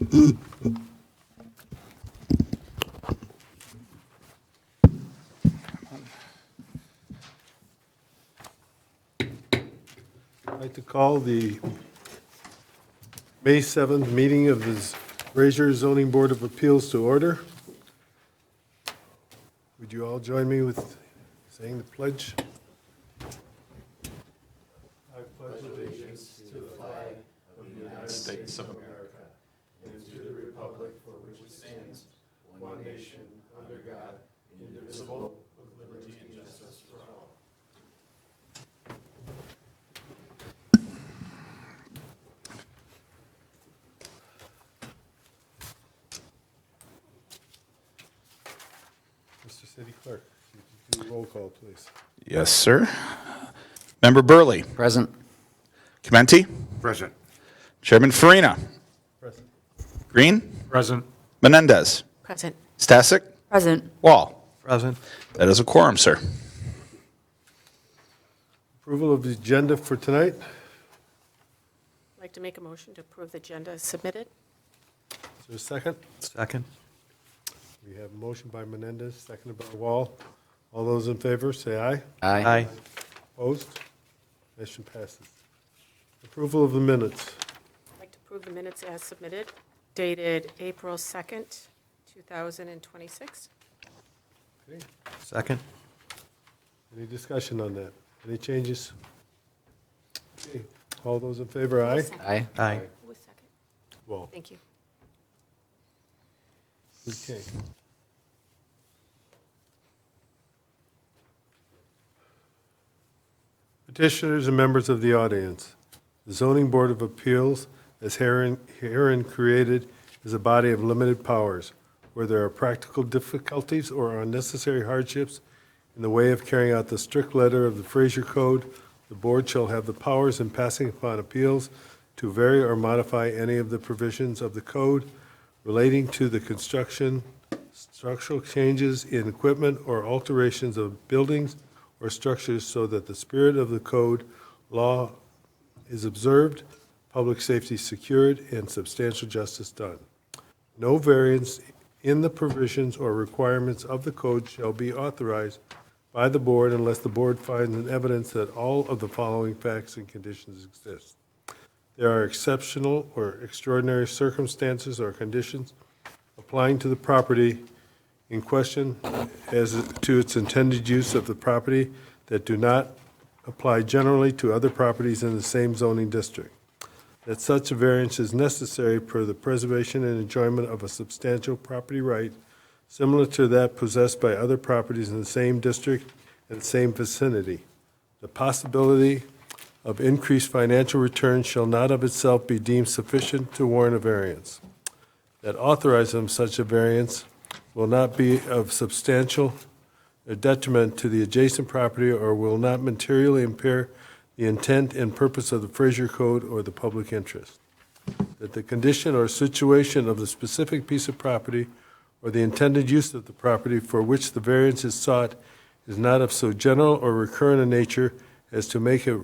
I'd like to call the May 7th meeting of the Fraser Zoning Board of Appeals to order. Would you all join me with saying the pledge? I pledge allegiance to the flag of the United States of America and to the republic for which it stands, one nation, under God, indivisible, with liberty and justice for all. Mr. City Clerk, if you do roll call, please. Yes, sir. Member Burley. Present. Chimenti. Present. Chairman Farina. Present. Green. Present. Menendez. Present. Stasek. Present. Wall. Present. That is a quorum, sir. Approval of the agenda for tonight. I'd like to make a motion to approve the agenda as submitted. Is there a second? Second. We have a motion by Menendez, seconded by Wall. All those in favor, say aye. Aye. Opposed? Motion passes. Approval of the minutes. I'd like to approve the minutes as submitted, dated April 2nd, 2026. Okay. Second. Any discussion on that? Any changes? Okay. All those in favor, aye. Aye. Aye. Who was second? Wall. Thank you. Okay. Petitioners and members of the audience. The Zoning Board of Appeals, as herein created, is a body of limited powers. Where there are practical difficulties or unnecessary hardships in the way of carrying out the strict letter of the Fraser Code, the board shall have the powers in passing upon appeals to vary or modify any of the provisions of the code relating to the construction, structural changes in equipment, or alterations of buildings or structures so that the spirit of the code law is observed, public safety secured, and substantial justice done. No variance in the provisions or requirements of the code shall be authorized by the board unless the board finds an evidence that all of the following facts and conditions exist. There are exceptional or extraordinary circumstances or conditions applying to the property in question as to its intended use of the property that do not apply generally to other properties in the same zoning district. That such a variance is necessary per the preservation and enjoyment of a substantial property right similar to that possessed by other properties in the same district and same vicinity. The possibility of increased financial return shall not of itself be deemed sufficient to warrant a variance. That authorizing such a variance will not be of substantial detriment to the adjacent property or will not materially impair the intent and purpose of the Fraser Code or the public interest. That the condition or situation of the specific piece of property or the intended use of the property for which the variance is sought is not of so general or recurrent a nature as to make it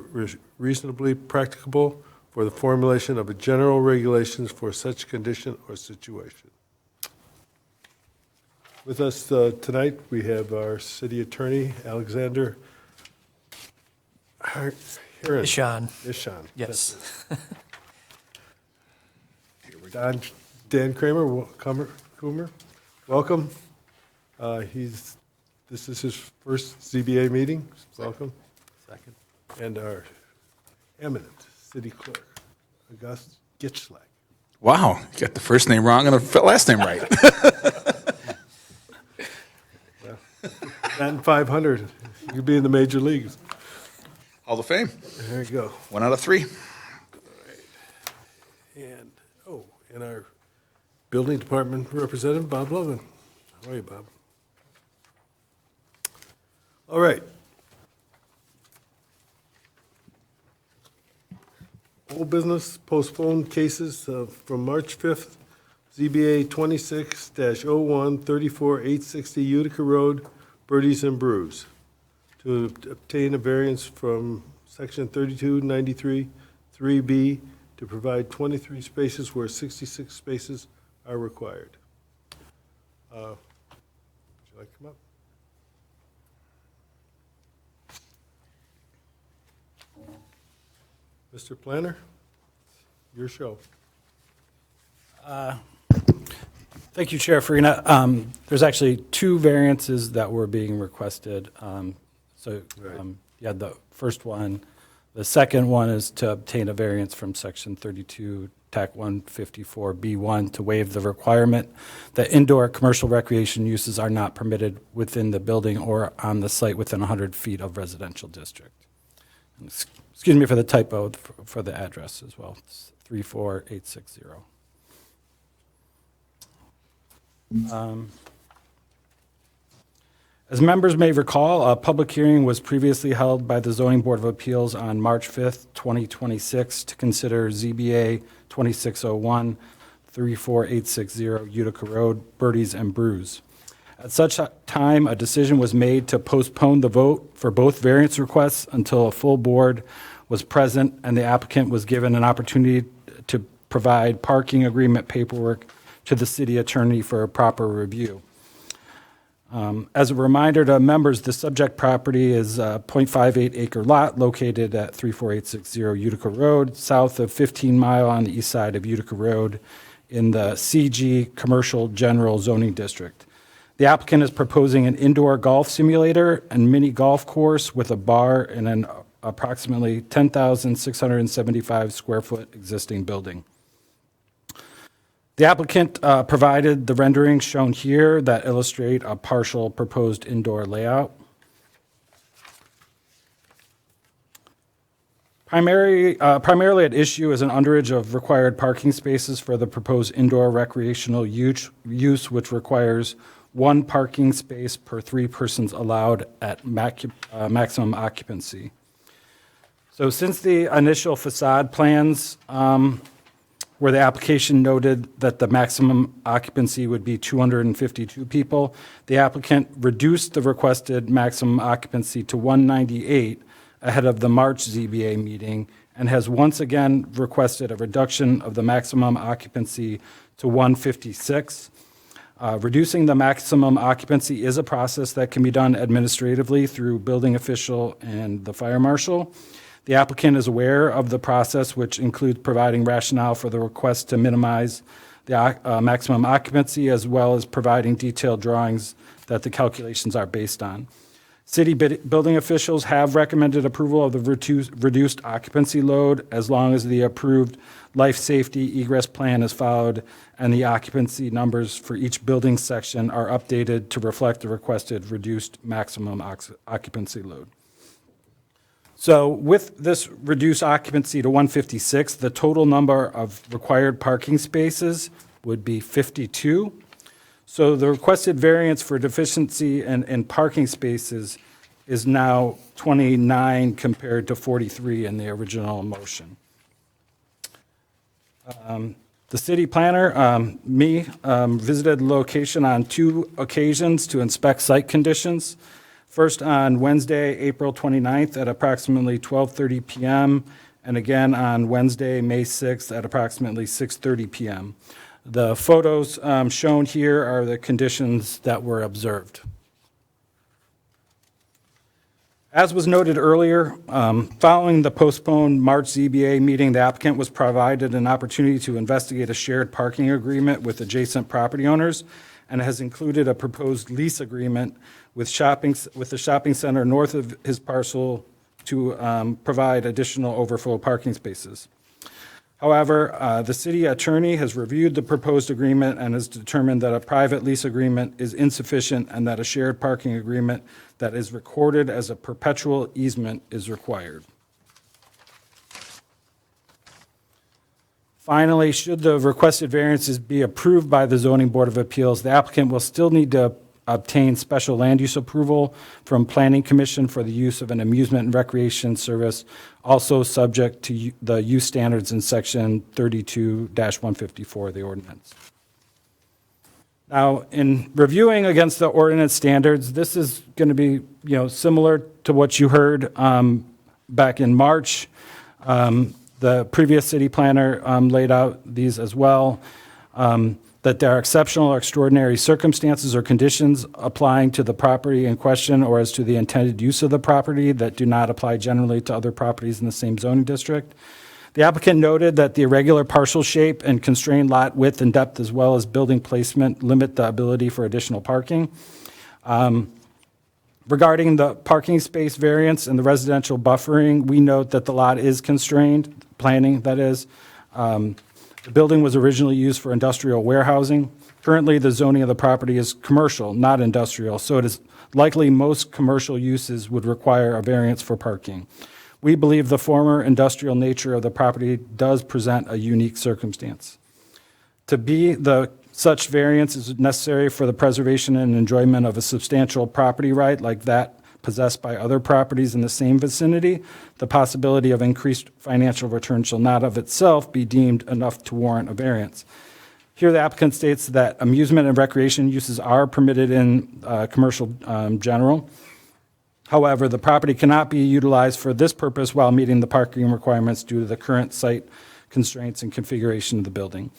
reasonably practicable for the formulation of a general regulations for such condition or situation. With us tonight, we have our city attorney, Alexander Ishan. Ishan. Yes. Dan Kramer, welcome. This is his first ZBA meeting. Welcome. Second. And our eminent city clerk, August Gitschlag. Wow, you got the first name wrong and the last name right. Batting 500, you'd be in the major leagues. Hall of Fame. There you go. 1 out of 3. And our building department representative, Bob Lovin. How are you, Bob? All right. Old business postponed cases from March 5th, ZBA 26-01, 34-860 Utica Road, Birdies and Brews, to obtain a variance from section 3293 3B to provide 23 spaces where 66 spaces are required. Would you like to come up? Mr. Planner, your show. Thank you, Chair Farina. There's actually two variances that were being requested. The first one. The second one is to obtain a variance from Section 32, TAC 154B1 to waive the requirement that indoor commercial recreation uses are not permitted within the building or on the site within 100 feet of residential district. Excuse me for the typo for the address as well. It's 34860. As members may recall, a public hearing was previously held by the Zoning Board of Appeals on March 5th, 2026 to consider ZBA 2601, 34860 Utica Road, Birdies and Brews. At such a time, a decision was made to postpone the vote for both variance requests until a full board was present and the applicant was given an opportunity to provide parking agreement paperwork to the city attorney for a proper review. As a reminder to members, the subject property is a 0.58 acre lot located at 34860 Utica Road, south of 15 Mile on the east side of Utica Road in the CG Commercial General Zoning District. The applicant is proposing an indoor golf simulator and mini golf course with a bar in an approximately 10,675 square foot existing building. The applicant provided the renderings shown here that illustrate a partial proposed indoor layout. Primarily at issue is an underage of required parking spaces for the proposed indoor recreational use which requires one parking space per 3 persons allowed at maximum occupancy. So since the initial facade plans where the application noted that the maximum occupancy would be 252 people, the applicant reduced the requested maximum occupancy to 198 ahead of the March ZBA meeting and has once again requested a reduction of the maximum occupancy to 156. Reducing the maximum occupancy is a process that can be done administratively through building official and the fire marshal. The applicant is aware of the process, which includes providing rationale for the request to minimize the maximum occupancy, as well as providing detailed drawings that the calculations are based on. City building officials have recommended approval of the reduced occupancy load as long as the approved life safety egress plan is followed and the occupancy numbers for each building section are updated to reflect the requested reduced maximum occupancy load. So with this reduced occupancy to 156, the total number of required parking spaces would be 52. So the requested variance for deficiency in parking spaces is now 29 compared to 43 in the original motion. The city planner, visited the location on 2 occasions to inspect site conditions. First on Wednesday, April 29th at approximately 12:30 p.m. and again on Wednesday, May 6th at approximately 6:30 p.m. The photos shown here are the conditions that were observed. As was noted earlier, following the postponed March ZBA meeting, the applicant was provided an opportunity to investigate a shared parking agreement with adjacent property owners and has included a proposed lease agreement with the shopping center north of his parcel to provide additional overflow parking spaces. However, the city attorney has reviewed the proposed agreement and has determined that a private lease agreement is insufficient and that a shared parking agreement that is recorded as a perpetual easement is required. Finally, should the requested variances be approved by the Zoning Board of Appeals, the applicant will still need to obtain special land use approval from Planning Commission for the use of an amusement and recreation service, also subject to the use standards in section 32-154 of the ordinance. Now, in reviewing against the ordinance standards, this is going to be, similar to what you heard back in March. The previous city planner laid out these as well, that there are exceptional or extraordinary circumstances or conditions applying to the property in question or as to the intended use of the property that do not apply generally to other properties in the same zoning district. The applicant noted that the irregular parcel shape and constrained lot width and depth as well as building placement limit the ability for additional parking. Regarding the parking space variance and the residential buffering, we note that the lot is constrained, planning that is. The building was originally used for industrial warehousing. Currently, the zoning of the property is commercial, not industrial, so it is likely most commercial uses would require a variance for parking. We believe the former industrial nature of the property does present a unique circumstance. To be such variance is necessary for the preservation and enjoyment of a substantial property right like that possessed by other properties in the same vicinity. The possibility of increased financial return shall not of itself be deemed enough to warrant a variance. Here, the applicant states that amusement and recreation uses are permitted in commercial general. However, the property cannot be utilized for this purpose while meeting the parking requirements due to the current site constraints and configuration of the building.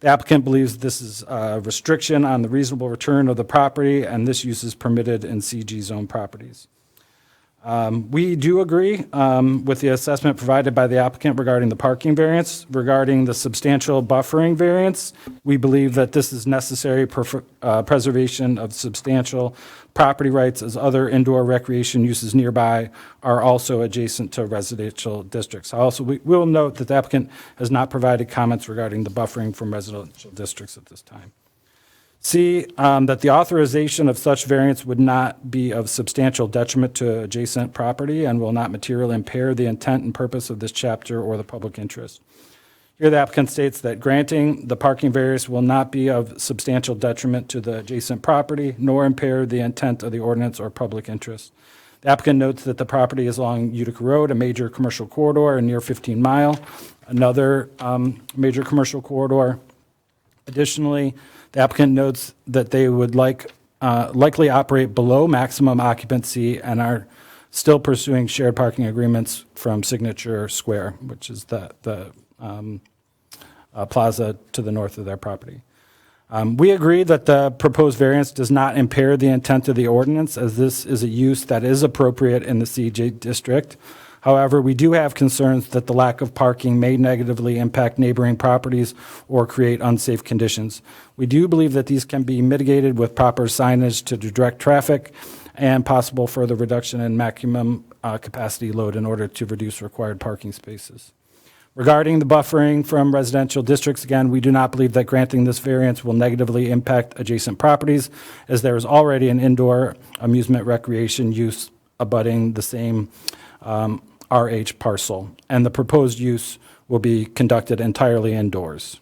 The applicant believes this is a restriction on the reasonable return of the property, and this use is permitted in CG zone properties. We do agree with the assessment provided by the applicant regarding the parking variance. Regarding the substantial buffering variance, we believe that this is necessary for preservation of substantial property rights as other indoor recreation uses nearby are also adjacent to residential districts. We will note that the applicant has not provided comments regarding the buffering from residential districts at this time. C, that the authorization of such variance would not be of substantial detriment to adjacent property and will not materially impair the intent and purpose of this chapter or the public interest. Here, the applicant states that granting the parking variance will not be of substantial detriment to the adjacent property, nor impair the intent of the ordinance or public interest. The applicant notes that the property is along Utica Road, a major commercial corridor, and near 15 Mile, another major commercial corridor. Additionally, the applicant notes that they would likely operate below maximum occupancy and are still pursuing shared parking agreements from Signature Square, which is the plaza to the north of their property. We agree that the proposed variance does not impair the intent of the ordinance, as this is a use that is appropriate in the CJ district. However, we do have concerns that the lack of parking may negatively impact neighboring properties or create unsafe conditions. We do believe that these can be mitigated with proper signage to direct traffic and possible further reduction in maximum capacity load in order to reduce required parking spaces. Regarding the buffering from residential districts, again, we do not believe that granting this variance will negatively impact adjacent properties, as there is already an indoor amusement recreation use abutting the same RH parcel, and the proposed use will be conducted entirely indoors.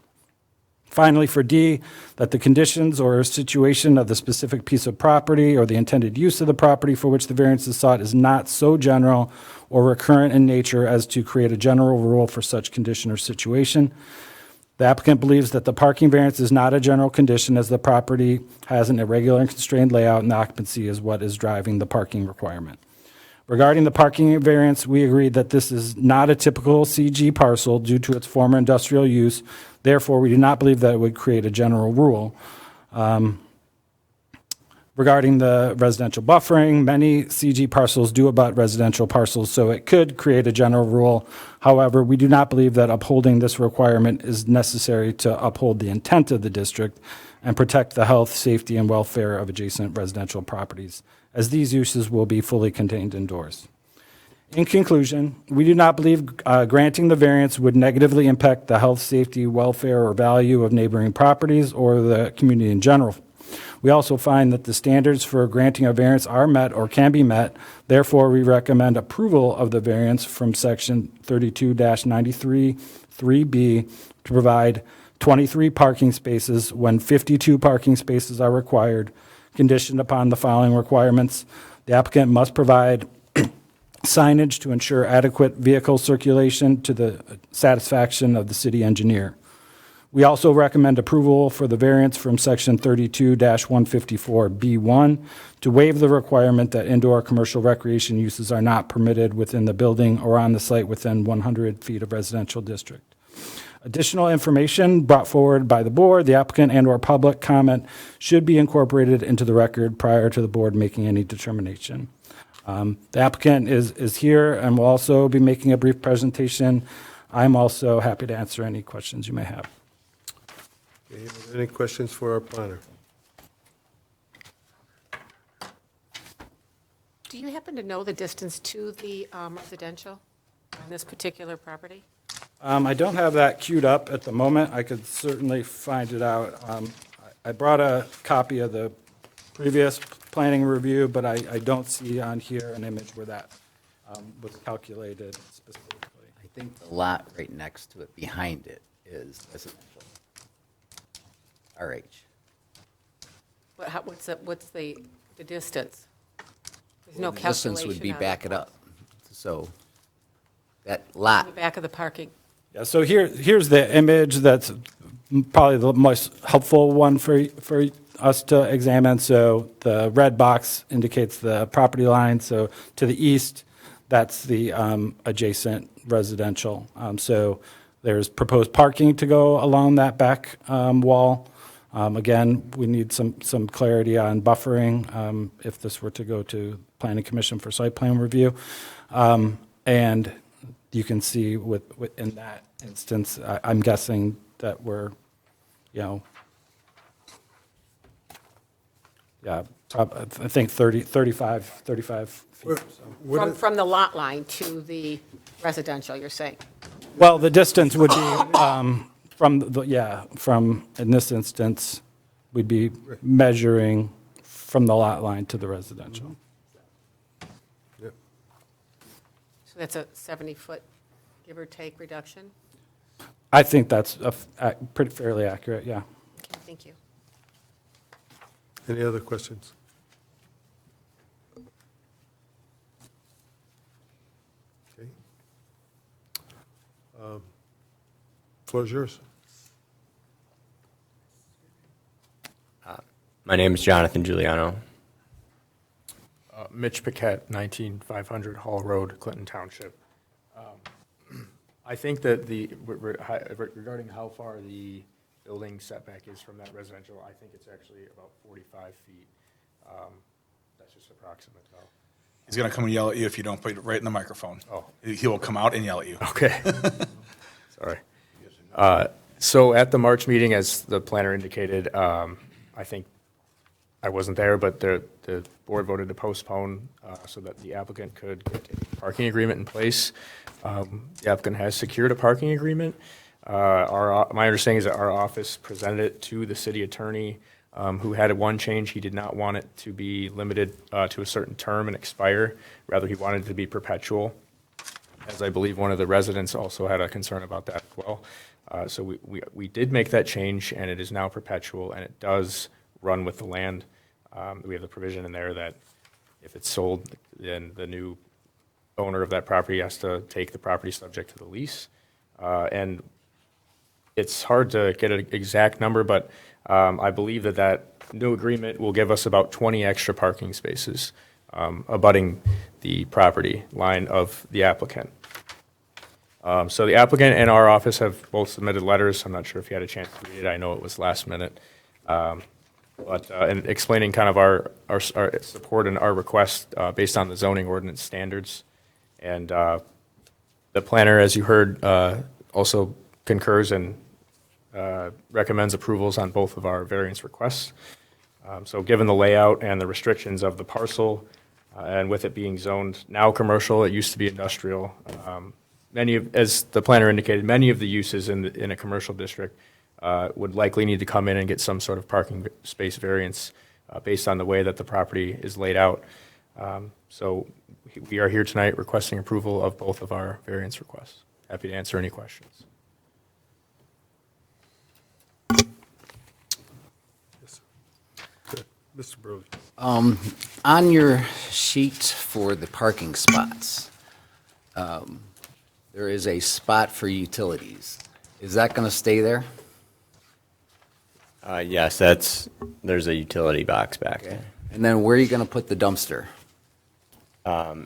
Finally, for D, that the conditions or situation of the specific piece of property or the intended use of the property for which the variance is sought is not so general or recurrent in nature as to create a general rule for such condition or situation. The applicant believes that the parking variance is not a general condition, as the property has an irregular and constrained layout, and the occupancy is what is driving the parking requirement. Regarding the parking variance, we agree that this is not a typical CG parcel due to its former industrial use. Therefore, we do not believe that it would create a general rule. Regarding the residential buffering, many CG parcels do abut residential parcels, so it could create a general rule. However, we do not believe that upholding this requirement is necessary to uphold the intent of the district and protect the health, safety, and welfare of adjacent residential properties, as these uses will be fully contained indoors. In conclusion, we do not believe granting the variance would negatively impact the health, safety, welfare, or value of neighboring properties or the community in general. We also find that the standards for granting a variance are met or can be met. Therefore, we recommend approval of the variance from Section 32-93 3B to provide 23 parking spaces when 52 parking spaces are required, conditioned upon the following requirements. The applicant must provide signage to ensure adequate vehicle circulation to the satisfaction of the city engineer. We also recommend approval for the variance from Section 32-154B1 to waive the requirement that indoor commercial recreation uses are not permitted within the building or on the site within 100 feet of residential district. Additional information brought forward by the board, the applicant, and/or public comment should be incorporated into the record prior to the board making any determination. The applicant is here and will also be making a brief presentation. I'm also happy to answer any questions you may have. Okay, any questions for our planner? Do you happen to know the distance to the residential on this particular property? I don't have that queued up at the moment. I could certainly find it out. I brought a copy of the previous planning review, but I don't see on here an image where that was calculated specifically. I think the lot right next to it, behind it, is residential. RH. What's the distance? There's no The calculation. distance would be on back that. it up. So that In lot, the back of the parking. Yeah, so here's the image that's probably the most helpful one for us to examine. So the red box indicates the property line. So to the east, that's the adjacent residential. So there's proposed parking to go along that back wall. Again, we need some clarity on buffering if this were to go to Planning Commission for site plan review. And you can see in that instance, I'm guessing that we're, I think 35 feet or so. From the lot line to the residential, you're saying? Well, the distance would be in this instance, we'd be measuring from the lot line to the residential. Yep. So that's a 70-foot, give or take, reduction? I think that's pretty fairly accurate, yeah. Okay, thank you. Any other questions? Okay. Floor is yours. My name is Jonathan Giuliano. Mitch Paquette, 19500 Hall Road, Clinton Township. I think that regarding how far the building setback is from that residential, I think it's actually about 45 feet. That's just approximate, though. He's going to come and yell at you if you don't put it right in the microphone. Oh. He will come out and yell at you. Okay. Sorry. So at the March meeting, as the planner indicated, I think I wasn't there, but the board voted to postpone so that the applicant could get a parking agreement in place. The applicant has secured a parking agreement. My understanding is that our office presented it to the city attorney, who had one change. He did not want it to be limited to a certain term and expire. Rather, he wanted it to be perpetual, as I believe one of the residents also had a concern about that as well. So we did make that change, and it is now perpetual, and it does run with the land. We have the provision in there that if it's sold, then the new owner of that property has to take the property subject to the lease. And it's hard to get an exact number, but I believe that new agreement will give us about 20 extra parking spaces abutting the property line of the applicant. So the applicant and our office have both submitted letters. I'm not sure if you had a chance to read it. I know it was last minute. But and explaining kind of our support and our request based on the zoning ordinance standards. And the planner, as you heard, also concurs and recommends approvals on both of our variance requests. So given the layout and the restrictions of the parcel, and with it being zoned now commercial, it used to be industrial. As the planner indicated, many of the uses in a commercial district would likely need to come in and get some sort of parking space variance based on the way that the property is laid out. So we are here tonight requesting approval of both of our variance requests. Happy to answer any questions. Yes. Good. Mr. Brody. on your sheet for the parking spots, there is a spot for utilities. Is that going to stay there? Yes, there's a utility box back there. And then where are you going to put the dumpster?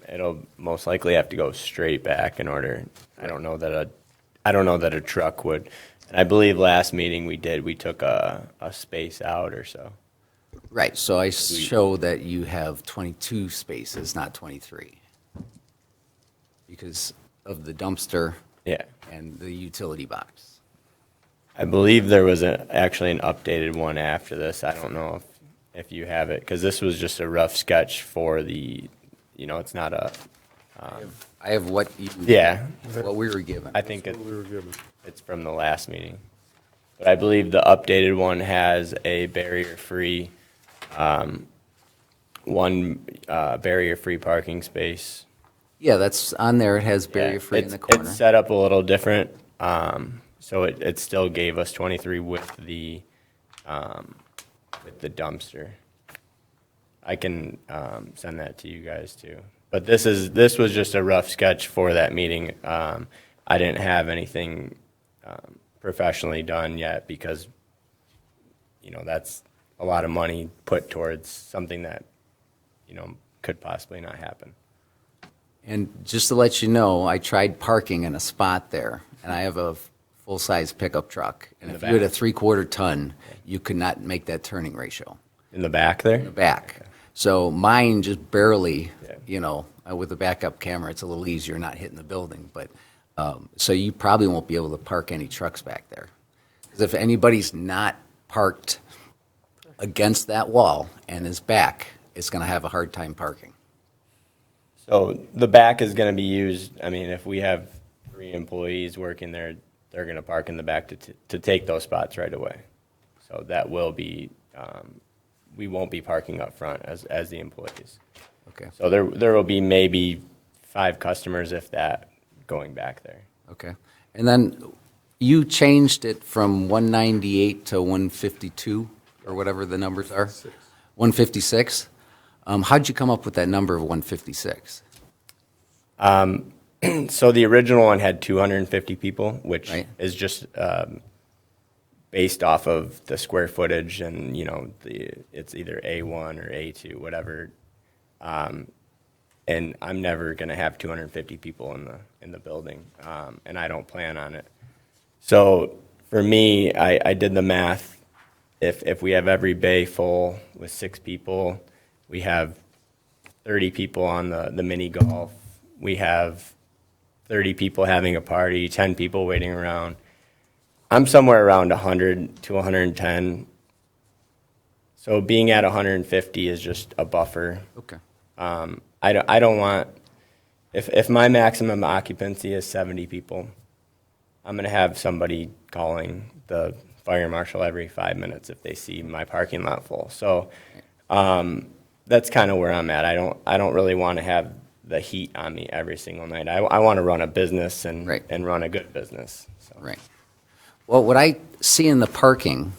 It'll most likely have to go straight back in order. I don't know that a truck would. And I believe last meeting we took a space out or so. Right, so I show that you have 22 spaces, not 23. Because of the dumpster Yeah. and the utility box. I believe there was actually an updated one after this. I don't know if you have it, because this was just a rough sketch for it's not a, I have what what we were given. I think What we were given. it's from the last meeting. But I believe the updated one has a barrier-free, barrier-free parking space. Yeah, that's on there. It has barrier-free in the corner. It's set up a little different, so it still gave us 23 with the dumpster. I can send that to you guys too. But this was just a rough sketch for that meeting. I didn't have anything professionally done yet because, that's a lot of money put towards something that, could possibly not happen. And just to let you know, I tried parking in a spot there, and I have a full-size pickup truck. And In if the you had a back. 3/4 ton, you could not make that turning ratio In the back there? in the back. So mine just barely, Yeah. with the backup camera, it's a little easier not hitting the building. But so you probably won't be able to park any trucks back there. Because if anybody's not parked against that wall and is back, it's going to have a hard time parking. So the back is going to be used, if we have 3 employees working there, they're going to park in the back to take those spots right away. So that will be, we won't be parking up front as the employees. Okay. So there will be maybe 5 customers, if that, going back there. Okay. And then you changed it from 198 to 152, or whatever the numbers are? 156? How'd you come up with that number of 156? So the original one had 250 people, which Right. is just based off of the square footage and, it's either A1 or A2, whatever. And I'm never going to have 250 people in the building, and I don't plan on it. So for me, I did the math. If we have every bay full with 6 people, we have 30 people on the mini golf. We have 30 people having a party, 10 people waiting around. I'm somewhere around 100 to 110. So being at 150 is just a buffer. Okay. I don't want, if my maximum occupancy is 70 people, I'm going to have somebody calling the fire marshal every 5 minutes if they see my parking lot full. So that's kind of where I'm at. I don't really want to have the heat on me every single night. I want to run a business and Right. and run a good business. So. Right. Well, what I see in the parking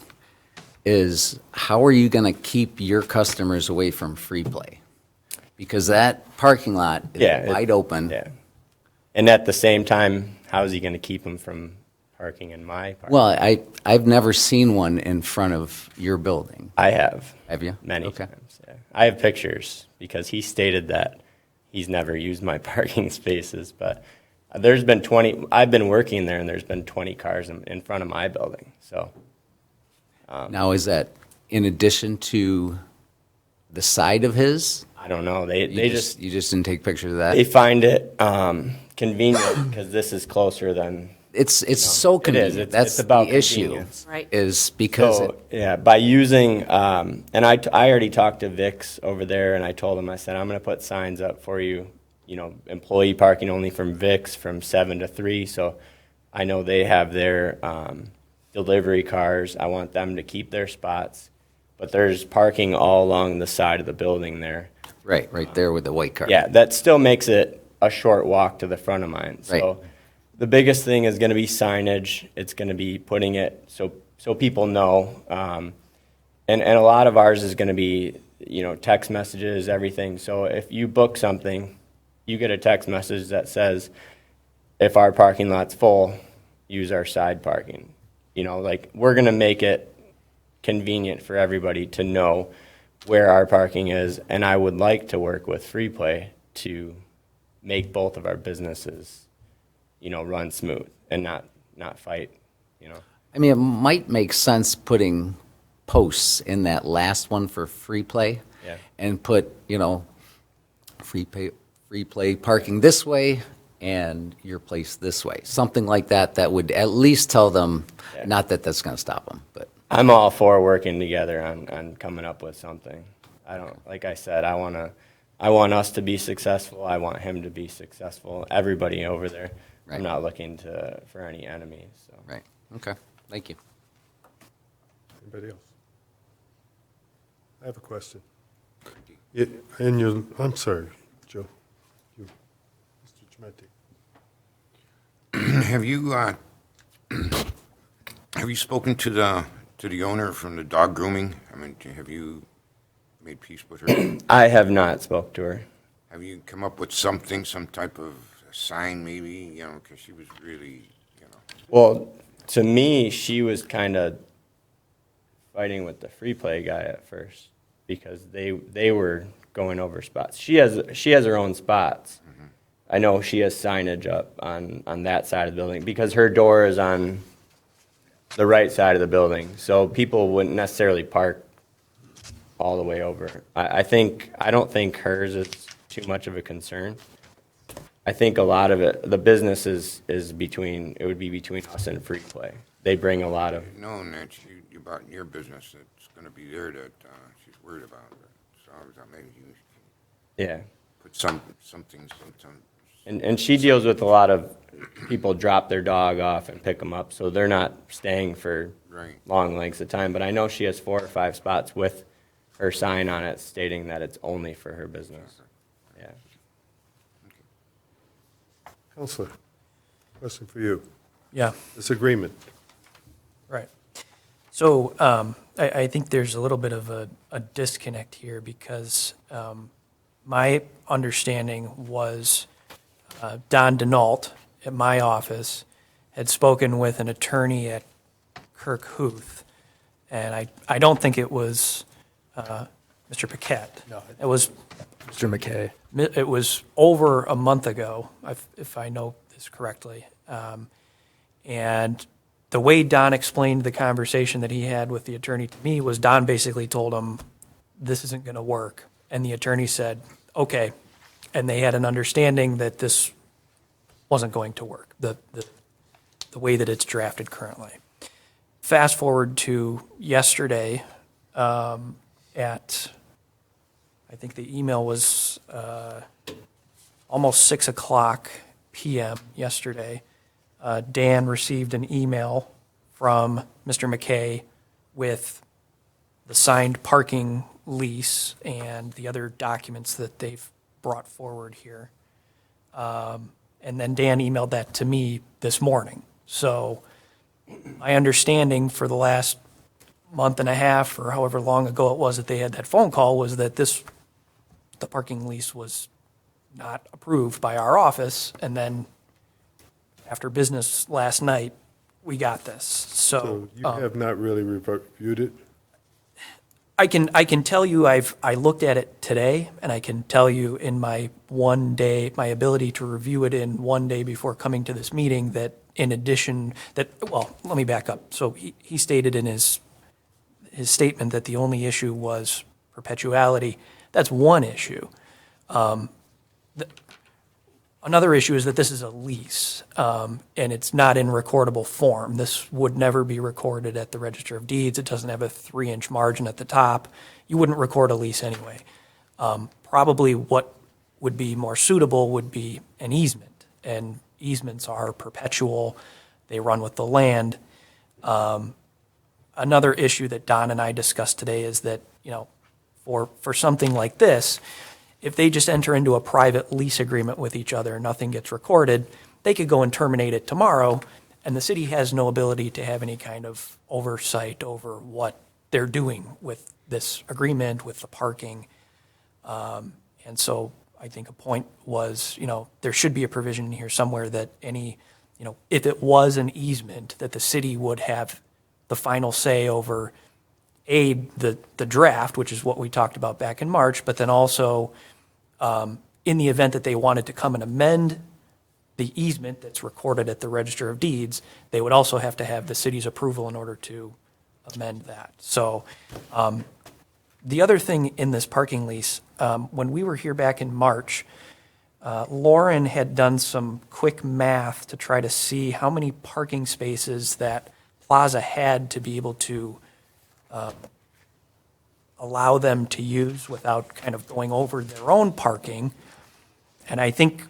is how are you going to keep your customers away from free play? Because that parking lot is wide open. Yeah. And at the same time, how is he going to keep them from parking in my parking? Well, I've never seen one in front of your building. I have. Have you? Many Okay. times. Yeah. I have pictures because he stated that he's never used my parking spaces, but there's been 20, I've been working there and there's been 20 cars in front of my building. So Now, is that in addition to the side of his? I don't know. They You just you just didn't take pictures of that? they find it convenient because this is closer than. It's so It is. convenient. That's It's about the issue. convenience. Right. Is because So, yeah, by using, and I already talked to Vic's over there, and I told him, I said, I'm going to put signs up for you, employee parking only from Vic's from 7 to 3, so I know they have their delivery cars. I want them to keep their spots, but there's parking all along the side of the building there. right there with the white car. Yeah, that still makes it a short walk to the front of mine. So Right. the biggest thing is going to be signage. It's going to be putting it so people know. And a lot of ours is going to be, text messages, everything. So if you book something, you get a text message that says, if our parking lot's full, use our side parking. We're going to make it convenient for everybody to know where our parking is, and I would like to work with Free Play to make both of our businesses, run smooth and not fight, I mean, it might make sense putting posts in that last one for free play. Yeah. And put, free play parking this way and your place this way. Something like that, that would at least tell them, Yeah. not that that's going to stop them, but. I'm all for working together on coming up with something. Like I said, I want us to be successful. I want him to be successful. Everybody over there. Right. I'm not looking for any enemies. So. Right, okay, thank you. Anybody else? I have a question. I'm sorry, Joe. You, Mr. Chimenti. Have you spoken to the owner from the dog grooming? I mean, have you made peace with her? I have not spoke to her. Have you come up with something, some type of sign maybe, because she was really, Well, to me, she was kind of fighting with the Free Play guy at first because they were going over spots. She has her own spots. Mm-hmm. I know she has signage up on that side of the building because her door is on the right side of the building, so people wouldn't necessarily park all the way over. I don't think hers is too much of a concern. I think a lot of it, the business is it would be between us and Free Play. They bring a lot of. knowing that you bought in your business that's going to be there that she's worried about. So I thought maybe you Yeah. put something. And she deals with a lot of people drop their dog off and pick them up, so they're not staying for Right. long lengths of time. But I know she has 4 or 5 spots with her sign on it stating that it's only for her business. Yeah. Counselor, question for you. Yeah, This agreement, right. So I think there's a little bit of a disconnect here because my understanding was Don Denault at my office had spoken with an attorney at Kirk Huth, and I don't think it was Mr. Paquette. No. It was Mr. McKay. It was over a month ago, if I know this correctly. And the way Don explained the conversation that he had with the attorney to me was Don basically told him, this isn't going to work. And the attorney said, okay. And they had an understanding that this wasn't going to work, the way that it's drafted currently. Fast forward to yesterday at, I think the email was almost 6 o'clock p.m. yesterday. Dan received an email from Mr. McKay with the signed parking lease and the other documents that they've brought forward here. And then Dan emailed that to me this morning. So my understanding for the last month and a half or however long ago it was that they had that phone call was that the parking lease was not approved by our office, and then after business last night, we got this. so you have not really reviewed it? I can tell you I looked at it today, and I can tell you in my my ability to review it in one day before coming to this meeting that in addition well, let me back up. So he stated in his statement that the only issue was perpetuality. That's one issue. Another issue is that this is a lease, and it's not in recordable form. This would never be recorded at the Register of Deeds. It doesn't have a 3-inch margin at the top. You wouldn't record a lease anyway. Probably what would be more suitable would be an easement, and easements are perpetual. They run with the land. Another issue that Don and I discussed today is that, for something like this, if they just enter into a private lease agreement with each other and nothing gets recorded, they could go and terminate it tomorrow, and the city has no ability to have any kind of oversight over what they're doing with this agreement, with the parking. And so I think a point was, there should be a provision in here somewhere that if it was an easement, that the city would have the final say over aid the draft, which is what we talked about back in March, but then also in the event that they wanted to come and amend the easement that's recorded at the Register of Deeds, they would also have to have the city's approval in order to amend that. So the other thing in this parking lease, when we were here back in March, Lauren had done some quick math to try to see how many parking spaces that Plaza had to be able to allow them to use without kind of going over their own parking. And I think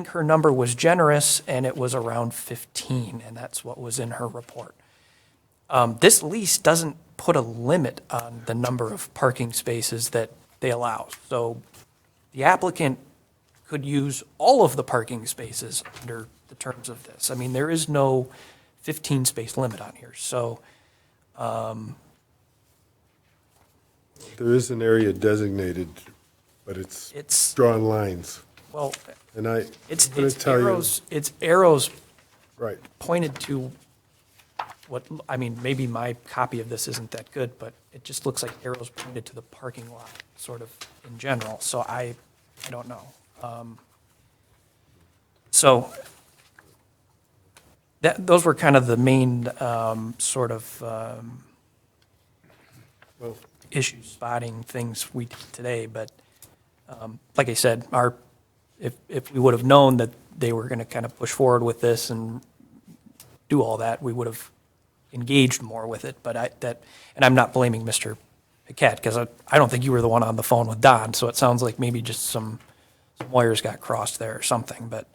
her number was generous, and it was around 15, and that's what was in her report. This lease doesn't put a limit on the number of parking spaces that they allow. So the applicant could use all of the parking spaces under the terms of this. I mean, there is no 15-space limit on here. So There is an area designated, but it's drawn lines. well, And I'm it's going to tell you, arrows right, pointed to what, I mean, maybe my copy of this isn't that good, but it just looks like arrows pointed to the parking lot, sort of in general. So I don't know. So those were kind of the main sort of well, issue spotting things we did today. But like I said, if we would have known that they were going to kind of push forward with this and do all that, we would have engaged more with it. But and I'm not blaming Mr. Paquette, because I don't think you were the one on the phone with Don, so it sounds like maybe just some wires got crossed there or something. But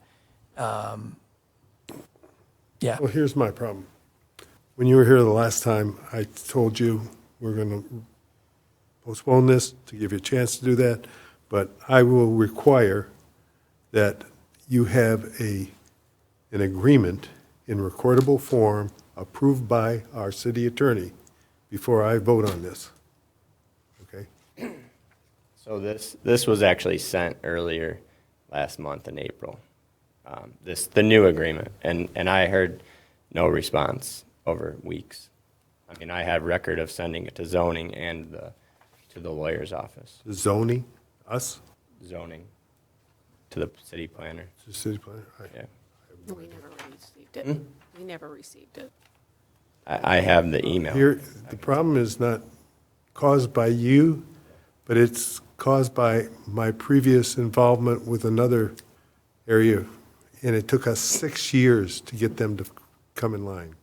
yeah. well, here's my problem. When you were here the last time, I told you we're going to postpone this to give you a chance to do that, but I will require that you have an agreement in recordable form approved by our city attorney before I vote on this. Okay? So this was actually sent earlier last month in April. The new agreement, and I heard no response over weeks. I mean, I have record of sending it to zoning and to the lawyer's office. Zoning, us, Zoning, to the city planner. the city planner. Yeah, We never received it. We never received it. I have the email. Here, the problem is not caused by you, but it's caused by my previous involvement with another area, and it took us 6 years to get them to come in line.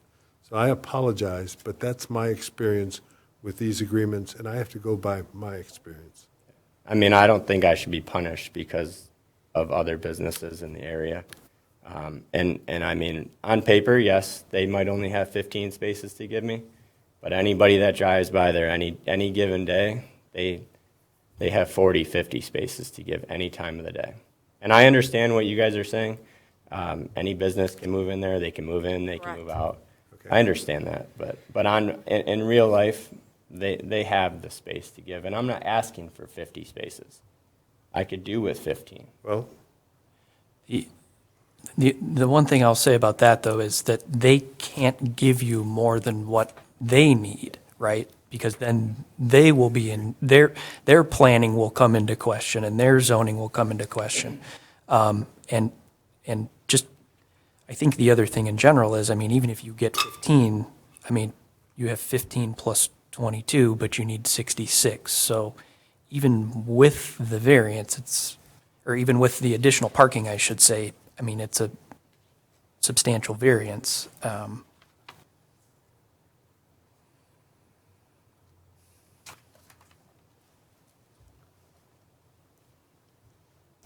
So I apologize, but that's my experience with these agreements, and I have to go by my experience. I mean, I don't think I should be punished because of other businesses in the area. And I mean, on paper, yes, they might only have 15 spaces to give me, but anybody that drives by there any given day, they have 40, 50 spaces to give any time of the day. And I understand what you guys are saying. Any business can move in there, they can move in, they can Correct. move out. Okay. I understand that, but in real life, they have the space to give, and I'm not asking for 50 spaces. I could do with 15. Well, The one thing I'll say about that, though, is that they can't give you more than what they need, right? Because then they will be in, their planning will come into question, and their zoning will come into question. And just, I think the other thing in general is, I mean, even if you get 15, I mean, you have 15 plus 22, but you need 66. So even with the variance, or even with the additional parking, I should say, I mean, it's a substantial variance.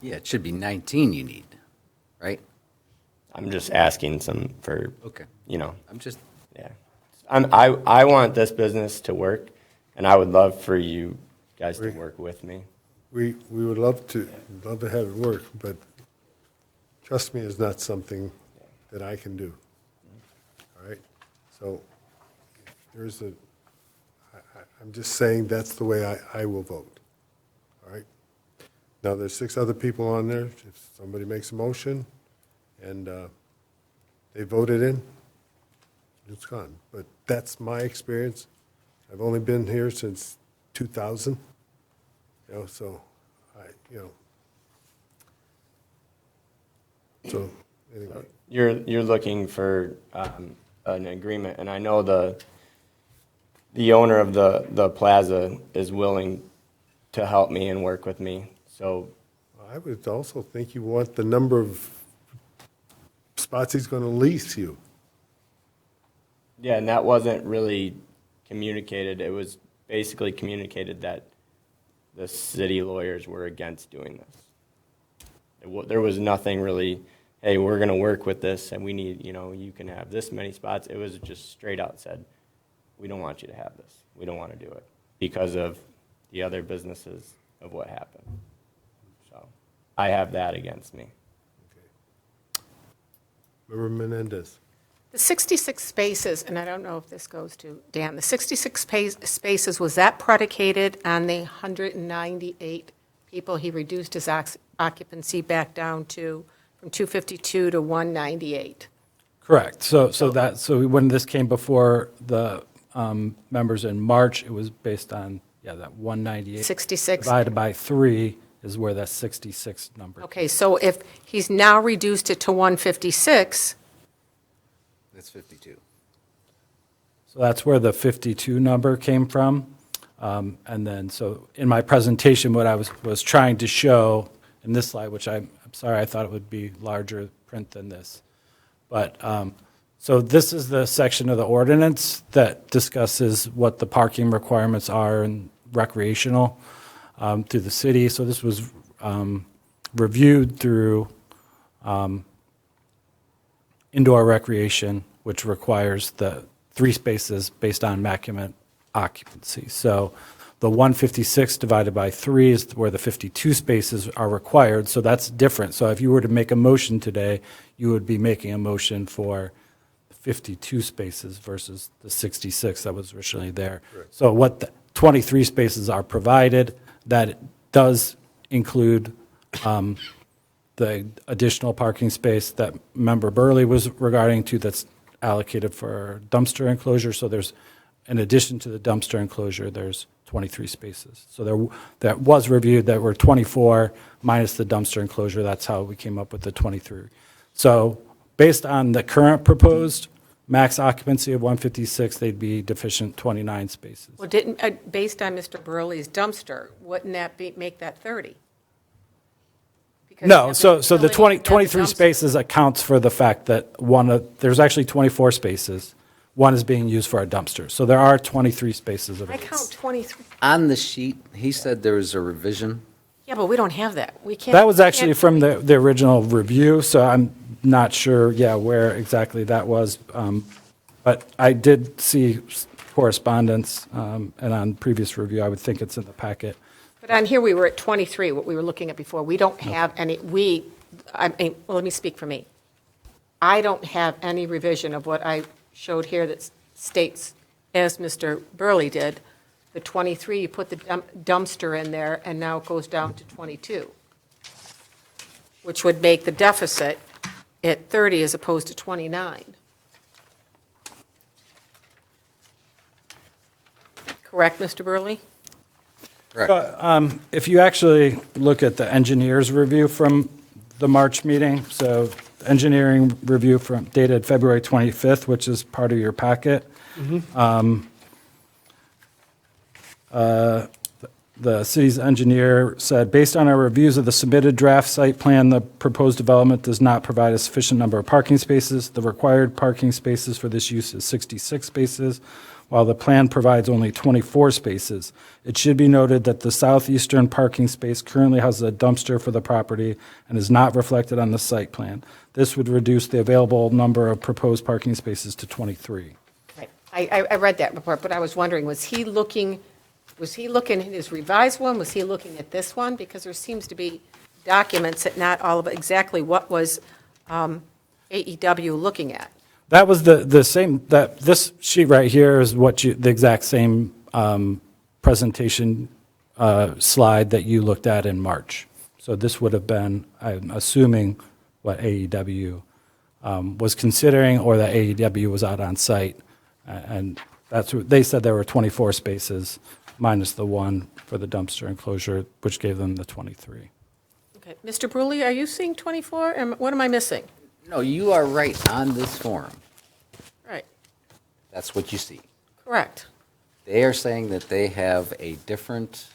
Yeah, it should be 19 you need, right? I'm just asking for, Okay. you know, I'm just, yeah. I want this business to work, and I would love for you guys to work with me. we would love to have it work, but trust me, it's not something that I can do. All right? So I'm just saying that's the way I will vote. All right? Now, there's 6 other people on there. If somebody makes a motion and they vote it in, it's gone. But that's my experience. I've only been here since 2000, so so anyway. You're looking for an agreement, and I know the owner of the plaza is willing to help me and work with me. So I would also think you want the number of spots he's going to lease you. yeah, and that wasn't really communicated. It was basically communicated that the city lawyers were against doing this. There was nothing really, hey, we're going to work with this, and we need, you can have this many spots. It was just straight out said, we don't want you to have this. We don't want to do it because of the other businesses of what happened. So I have that against me. Member Menendez. The 66 spaces, and I don't know if this goes to Dan, the 66 spaces, was that predicated on the 198 people he reduced his occupancy back down to, from 252 to 198? Correct. So when this came before the members in March, it was based on, that 198. 66. Divided by 3 is where that 66 number. Okay, so if he's now reduced it to 156, That's 52. So that's where the 52 number came from. And then, so in my presentation, what I was trying to show in this slide, which I'm sorry, I thought it would be larger print than this. But, so this is the section of the ordinance that discusses what the parking requirements are in recreational through the city. So this was reviewed through indoor recreation, which requires the 3 spaces based on maximum occupancy. So the 156 divided by 3 is where the 52 spaces are required, so that's different. So if you were to make a motion today, you would be making a motion for 52 spaces versus the 66 that was originally there. Correct. So what the 23 spaces are provided, that does include the additional parking space that Member Burley was regarding to, that's allocated for dumpster enclosure. So there's, in addition to the dumpster enclosure, there's 23 spaces. So that was reviewed, that were 24 minus the dumpster enclosure. That's how we came up with the 23. So based on the current proposed max occupancy of 156, they'd be deficient 29 spaces. well, didn't, based on Mr. Burley's dumpster, wouldn't that make that 30? Because No, you so have the filling at 23 dumpster. spaces accounts for the fact that there's actually 24 spaces. One is being used for a dumpster. So there are 23 spaces I available. count 23. On the sheet, he said there was a revision. Yeah, but we don't have that. We can't. That was we actually can't- from the original review, so I'm not sure, where exactly that was. But I did see correspondence, and on previous review, I would think it's in the packet. But on here, we were at 23, what we were looking at before. We don't have any, well, let me speak for me. I don't have any revision of what I showed here that states, as Mr. Burley did, the 23, you put the dumpster in there, and now it goes down to 22, which would make the deficit at 30 as opposed to 29. Correct, Mr. Burley? If you actually look at the engineer's review from the March meeting, so engineering review from dated February 25th, which is part of your packet. The city's engineer said, based on our reviews of the submitted draft site plan, the proposed development does not provide a sufficient number of parking spaces. The required parking spaces for this use is 66 spaces, while the plan provides only 24 spaces. It should be noted that the southeastern parking space currently houses a dumpster for the property and is not reflected on the site plan. This would reduce the available number of proposed parking spaces to 23. Right. I read that report, but I was wondering, was he looking at his revised one? Was he looking at this one? Because there seems to be documents that not all of exactly what was AEW looking at. That was the same, this sheet right here is the exact same presentation slide that you looked at in March. So this would have been, I'm assuming, what AEW was considering, or that AEW was out on site. And that's what, they said there were 24 spaces minus the one for the dumpster enclosure, which gave them the 23. Okay, Mr. Bruley, are you seeing 24? What am I missing? No, you are right on this form. Right, That's what you see. correct. They are saying that they have a different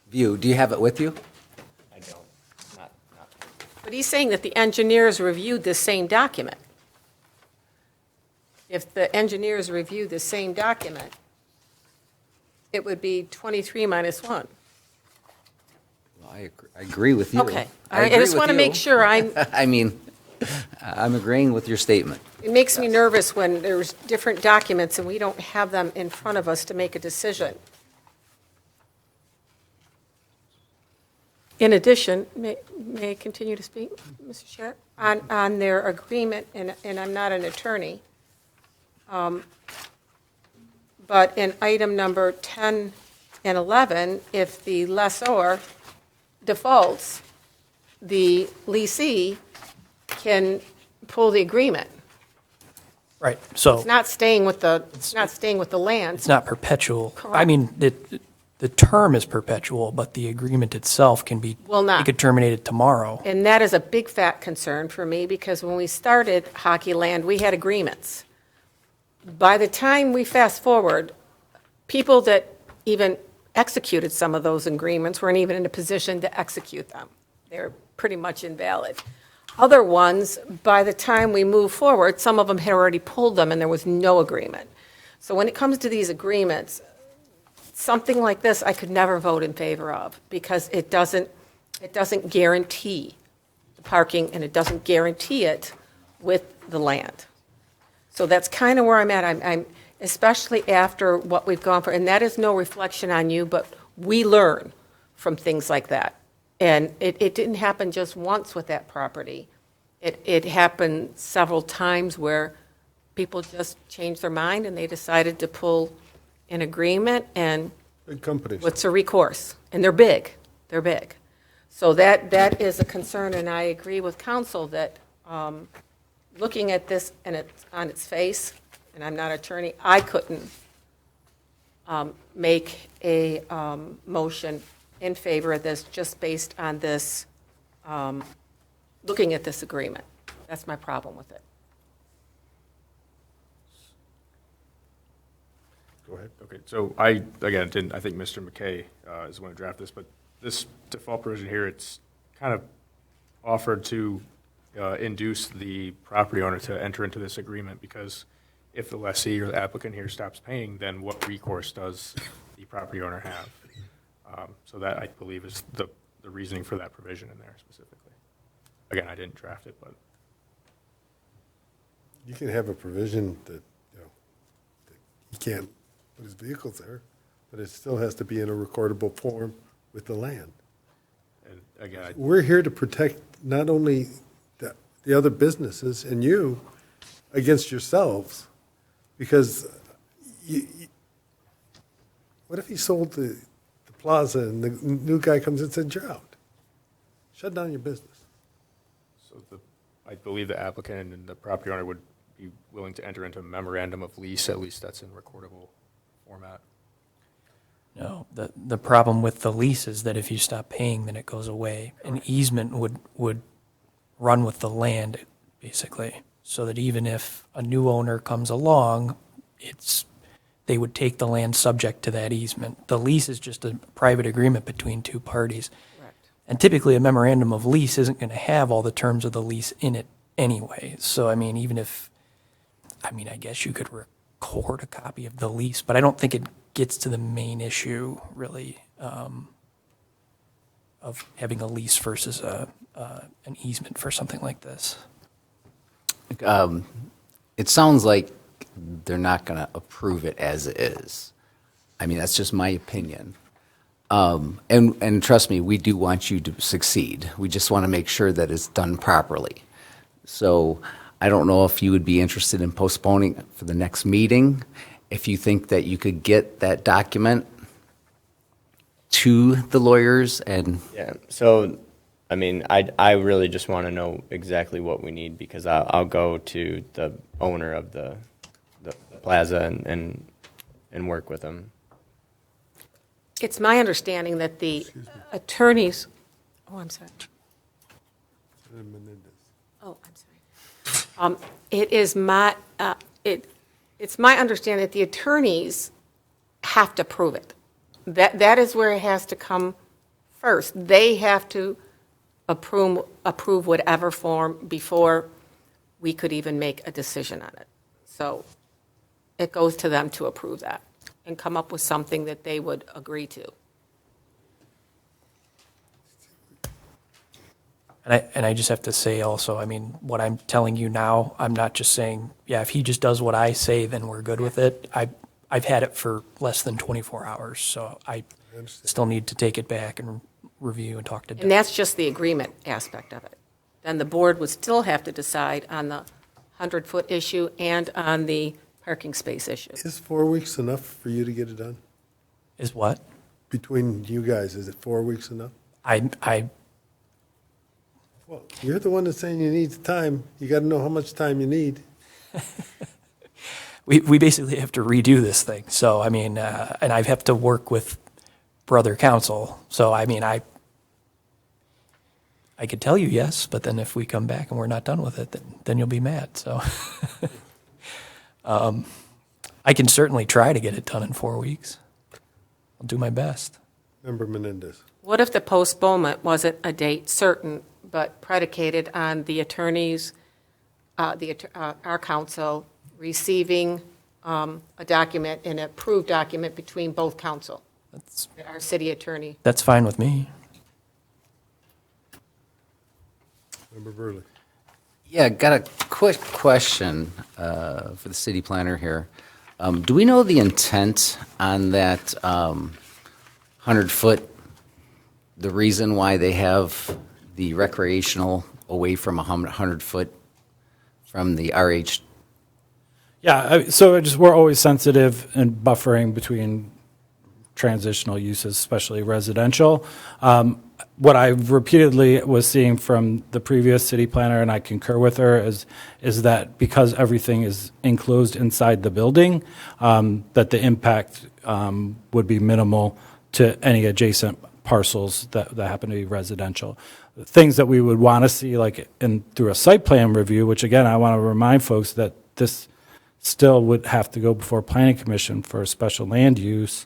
view. Do you have it with you? I don't, not. But he's saying that the engineers reviewed this same document. If the engineers reviewed the same document, it would be 23 minus 1. Well, I agree with you. Okay, all right, I just want to make sure I'm, I mean, I'm agreeing with your statement. it makes me nervous when there's different documents and we don't have them in front of us to make a decision. In addition, may I continue to speak, Mr. Chair? On their agreement, and I'm not an attorney, but in item number 10 and 11, if the lessor defaults, the leasee can pull the agreement. Right, so It's not staying with the, it's not staying with the land. it's not perpetual. I Correct. mean, the term is perpetual, but the agreement itself can be. Will not. You could terminate it tomorrow. And that is a big fat concern for me, because when we started Hockey Land, we had agreements. By the time we fast forward, people that even executed some of those agreements weren't even in a position to execute them. They're pretty much invalid. Other ones, by the time we move forward, some of them had already pulled them and there was no agreement. So when it comes to these agreements, something like this I could never vote in favor of, because it doesn't guarantee the parking, and it doesn't guarantee it with the land. So that's kind of where I'm at. I'm especially after what we've gone for, and that is no reflection on you, but we learn from things like that. And it didn't happen just once with that property. It happened several times where people just changed their mind and they decided to pull an agreement, and Big companies. what's a recourse? And they're big. They're big. So that is a concern, and I agree with council that looking at this and it's on its face, and I'm not an attorney, I couldn't make a motion in favor of this just based on this, looking at this agreement. That's my problem with it. Go ahead. Okay, so again, I think Mr. McKay is the one who drafted this, but this default provision here, it's kind of offered to induce the property owner to enter into this agreement, because if the lessee or the applicant here stops paying, then what recourse does the property owner have? So that, I believe, is the reasoning for that provision in there specifically. Again, I didn't draft it, but You can have a provision that, that he can't put his vehicles there, but it still has to be in a recordable form with the land. and again, We're here to protect not only the other businesses and you against yourselves, because what if he sold the plaza and the new guy comes and says, you're out? Shut down your business. I believe the applicant and the property owner would be willing to enter into a memorandum of lease, at least that's in recordable format. No, the problem with the lease is that if you stop paying, then it goes away. An easement would run with the land, basically, so that even if a new owner comes along, they would take the land subject to that easement. The lease is just a private agreement between two parties. Correct. And typically, a memorandum of lease isn't going to have all the terms of the lease in it anyway. So, I mean, I guess you could record a copy of the lease, but I don't think it gets to the main issue, really, of having a lease versus an easement for something like this. It sounds like they're not going to approve it as is. I mean, that's just my opinion. And trust me, we do want you to succeed. We just want to make sure that it's done properly. So I don't know if you would be interested in postponing it for the next meeting. If you think that you could get that document to the lawyers and, Yeah, so, I mean, I really just want to know exactly what we need, because I'll go to the owner of the plaza and work with them. It's my understanding that the attorneys, oh, I'm sorry. Oh, I'm sorry. It is my, it's my understanding that the attorneys have to prove it. That is where it has to come first. They have to approve whatever form before we could even make a decision on it. So it goes to them to approve that and come up with something that they would agree to. And I just have to say also, I mean, what I'm telling you now, I'm not just saying, yeah, if he just does what I say, then we're good with it. I've had it for less than 24 hours, so I still need to take it back and review and talk to And Doug. that's just the agreement aspect of it. Then the board would still have to decide on the 100-foot issue and on the parking space issue. Is 4 weeks enough for you to get it done? Is what? Between you guys, is it 4 weeks enough? I Well, you're the one that's saying you need time. You got to know how much time you need. we basically have to redo this thing. So, I mean, and I have to work with brother counsel. So, I mean, I could tell you yes, but then if we come back and we're not done with it, then you'll be mad. So, I can certainly try to get it done in 4 weeks. I'll do my best. Member Menendez. What if the postponement wasn't a date certain, but predicated on the attorneys, our counsel, receiving a document, an approved document between both counsel, our city attorney? That's fine with me. Member Burley. Yeah, got a quick question for the city planner here. Do we know the intent on that 100-foot, the reason why they have the recreational away from 100-foot from the RH? Yeah, so we're always sensitive in buffering between transitional uses, especially residential. What I repeatedly was seeing from the previous city planner, and I concur with her, is that because everything is enclosed inside the building, that the impact would be minimal to any adjacent parcels that happen to be residential. Things that we would want to see, like through a site plan review, which again, I want to remind folks that this still would have to go before Planning Commission for a special land use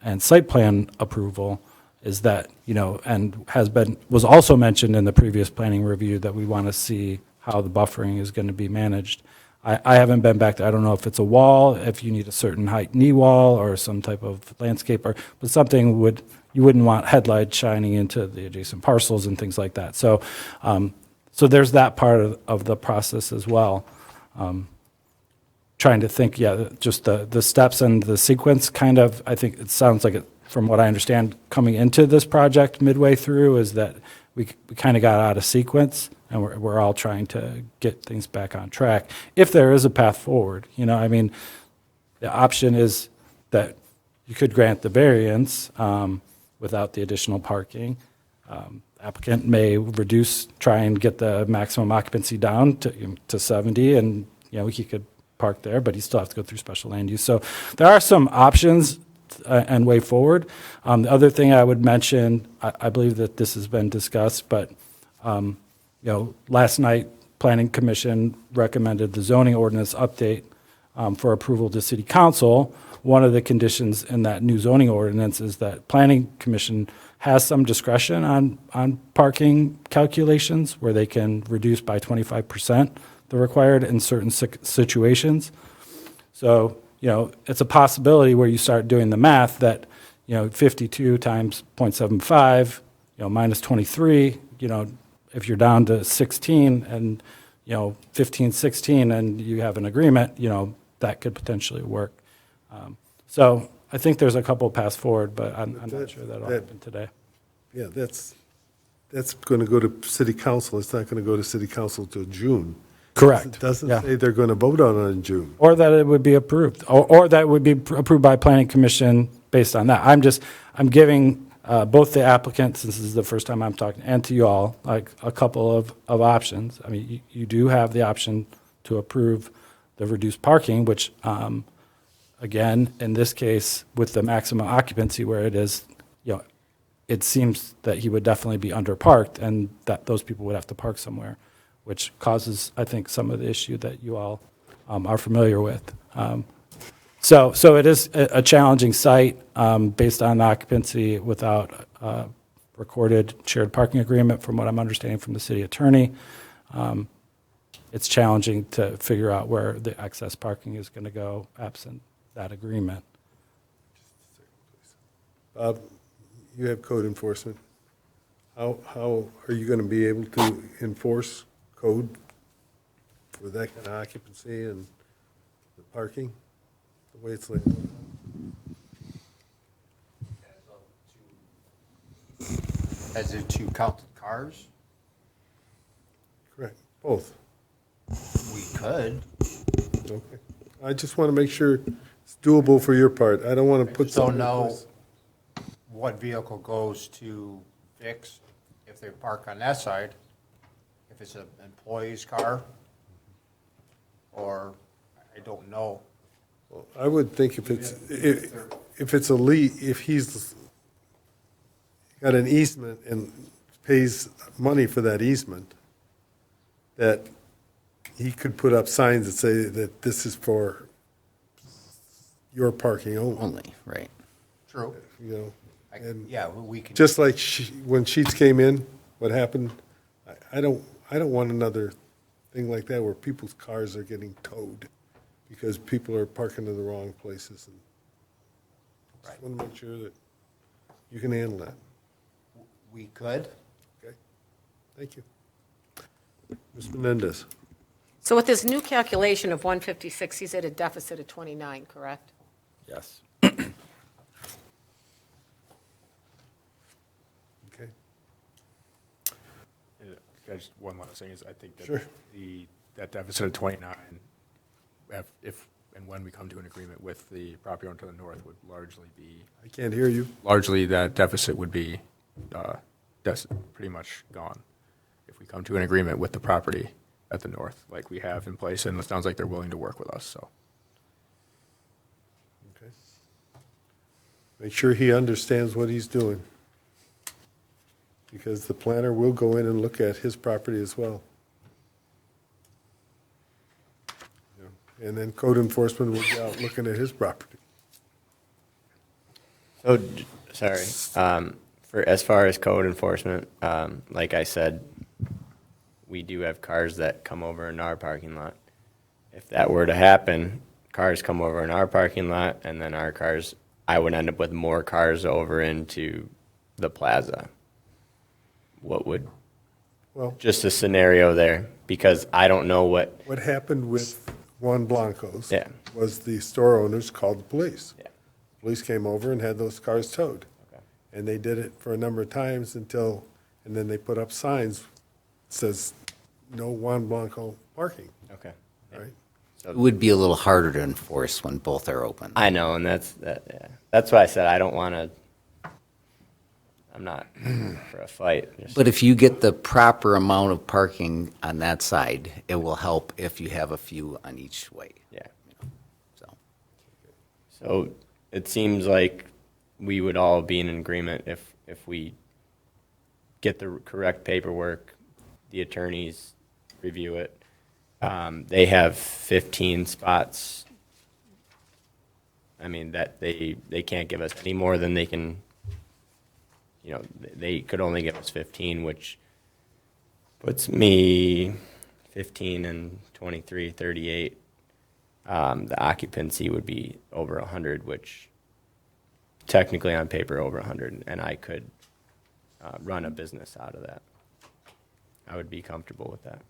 and site plan approval, is that, and was also mentioned in the previous planning review, that we want to see how the buffering is going to be managed. I haven't been back there. I don't know if it's a wall, if you need a certain height knee wall or some type of landscape, but something you wouldn't want headlights shining into the adjacent parcels and things like that. So, so there's that part of the process as well. Trying to think, just the steps and the sequence kind of, I think it sounds like from what I understand, coming into this project midway through, is that we kind of got out of sequence, and we're all trying to get things back on track. If there is a path forward, I mean, the option is that you could grant the variance without the additional parking. Applicant may try and get the maximum occupancy down to 70, and he could park there, but he still have to go through special land use. So there are some options and way forward. The other thing I would mention, I believe that this has been discussed, but last night Planning Commission recommended the zoning ordinance update for approval to City Council. One of the conditions in that new zoning ordinance is that Planning Commission has some discretion on parking calculations, where they can reduce by 25% the required in certain situations. So, it's a possibility where you start doing the math that, 52 times 0.75, minus 23, if you're down to 16 and, 15, 16, and you have an agreement, that could potentially work. So I think there's a couple of paths forward, but I'm not sure that'll happen today. Yeah, that's going to go to city council. It's not going to go to city council till June. Correct. It doesn't Yeah. say they're going to vote on it in June. Or that it would be approved, or that would be approved by Planning Commission based on that. I'm giving both the applicant, since this is the first time I'm talking, and to you all, like a couple of options. I mean, you do have the option to approve the reduced parking, which, again, in this case, with the maximum occupancy where it is, it seems that he would definitely be underparked and that those people would have to park somewhere, which causes, I think, some of the issue that you all are familiar with. So it is a challenging site based on occupancy without a recorded shared parking agreement, from what I'm understanding from the city attorney. It's challenging to figure out where the excess parking is going to go absent that agreement. Bob, you have code enforcement. How are you going to be able to enforce code for that kind of occupancy and the parking, the way it's laid out? As in to count the cars? Correct, both. We could. Okay. I just want to make sure it's doable for your part. I don't want to put Just don't something in know place. what vehicle goes to fix if they park on that side, if it's an employee's car, or I don't know. I would think if it's if he's got an easement and pays money for that easement, that he could put up signs that say that this is for your parking only, Only, right. True. you know? And Yeah, we can. just like when Sheets came in, what happened, I don't want another thing like that where people's cars are getting towed because people are parking in the wrong places. And just want to make sure that you can handle that. We could. Okay? Thank you. Ms. Menendez? So with this new calculation of 156, he's at a deficit of 29, correct? Yes. Okay. Just one last thing is I think that Sure. that deficit of 29, if and when we come to an agreement with the property owner to the north, would largely be, I can't hear you. largely that deficit would be pretty much gone if we come to an agreement with the property at the north, like we have in place, and it sounds like they're willing to work with us, so. Okay. Make sure he understands what he's doing. Because the planner will go in and look at his property as well. Yeah. And then code enforcement will be out looking at his property. So, sorry, for, as far as code enforcement, like I said, we do have cars that come over in our parking lot. If that were to happen, cars come over in our parking lot, and then our cars, I would end up with more cars over into the plaza. What would, Well, just a scenario there, because I don't know what, what happened with Juan Blanco's Yeah. was the store owners called the police. Yeah. Police came over and had those cars towed. Okay. And they did it for a number of times until, and then they put up signs that says, no Juan Blanco parking, okay. right? It would be a little harder to enforce when both are open. I know, and that's why I said I don't want to, I'm not for a fight. Just- But if you get the proper amount of parking on that side, it will help if you have a few on each way. Yeah. So, So it seems like we would all be in agreement if we get the correct paperwork, the attorneys review it. They have 15 spots. I mean, that they can't give us any more than they can, you know, they could only give us 15, which puts me 15 and 23, 38. The occupancy would be over 100, which technically on paper over 100, and I could run a business out of that. I would be comfortable with that.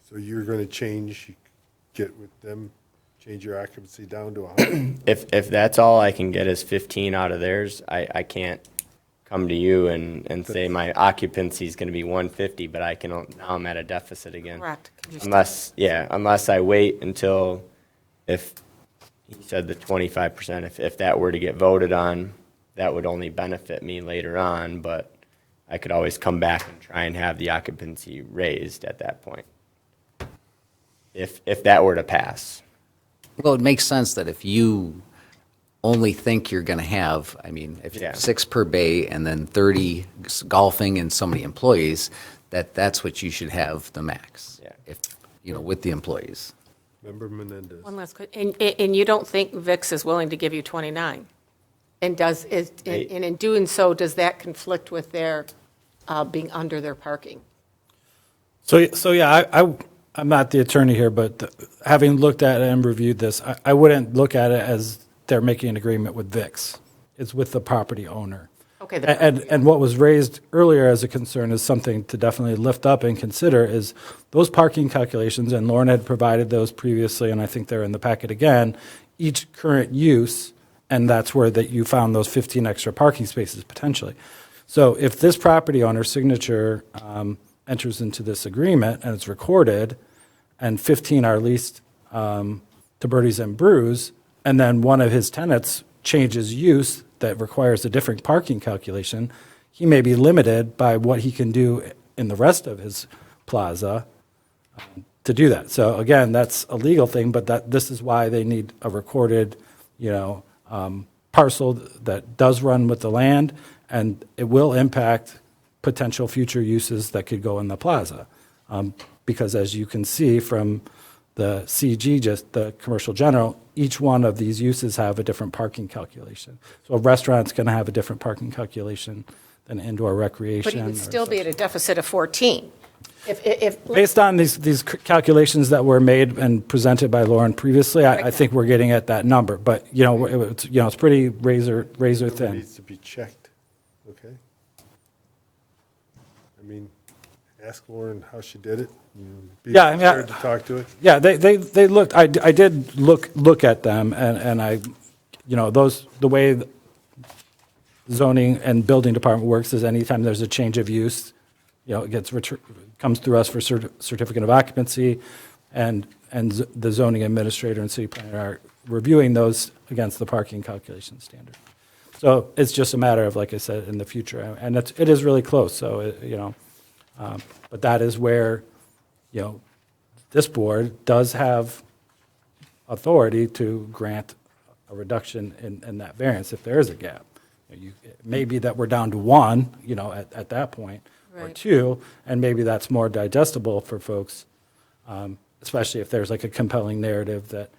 So you're going to get with them, change your occupancy down to 100? If that's all I can get is 15 out of theirs, I can't come to you and say my occupancy is going to be 150, but now I'm at a deficit again. Correct. Can you Unless I wait until if he said the 25%, if that were to get voted on, that would only benefit me later on, but I could always come back and try and have the occupancy raised at that point. If that were to pass. Well, it makes sense that if you only think you're going to have, I mean, if you Yeah. have 6 per bay and then 30 golfing and so many employees, that's what you should have the max. Yeah. If, with the employees. Member Menendez. One last question. And you don't think VIX is willing to give you 29? And and in doing so, does that conflict with their being under their parking? So yeah, I'm not the attorney here, but having looked at it and reviewed this, I wouldn't look at it as they're making an agreement with VIX. It's with the property owner. Okay. And what was raised earlier as a concern is something to definitely lift up and consider is those parking calculations, and Lauren had provided those previously, and I think they're in the packet again, each current use, and that's where that you found those 15 extra parking spaces potentially. So if this property owner's signature enters into this agreement and it's recorded, and 15 are leased to Birdies and Brews, and then one of his tenants changes use that requires a different parking calculation, he may be limited by what he can do in the rest of his plaza to do that. So again, that's a legal thing, but this is why they need a recorded, parcel that does run with the land, and it will impact potential future uses that could go in the plaza. Because as you can see from the CG, just the commercial general, each one of these uses have a different parking calculation. So a restaurant's going to have a different parking calculation than indoor recreation. But he would or still be such. at a deficit of 14. If Based on these calculations that were made and presented by Lauren previously, I think we're getting at that number. But, it's pretty razor It thin. needs to be checked, okay? I mean, ask Lauren how she did it. Be Yeah, I mean, prepared to talk to it. Yeah, they looked, I did look at them, and I, the way zoning and building department works is anytime there's a change of use, it gets comes through us for certificate of occupancy, and the zoning administrator and city planner are reviewing those against the parking calculation standard. So it's just a matter of, like I said, in the future, and it is really close. So but that is where this board does have authority to grant a reduction in that variance if there is a gap. It may be that we're down to 1, at that point, or Right. 2, and maybe that's more digestible for folks, especially if there's like a compelling narrative that,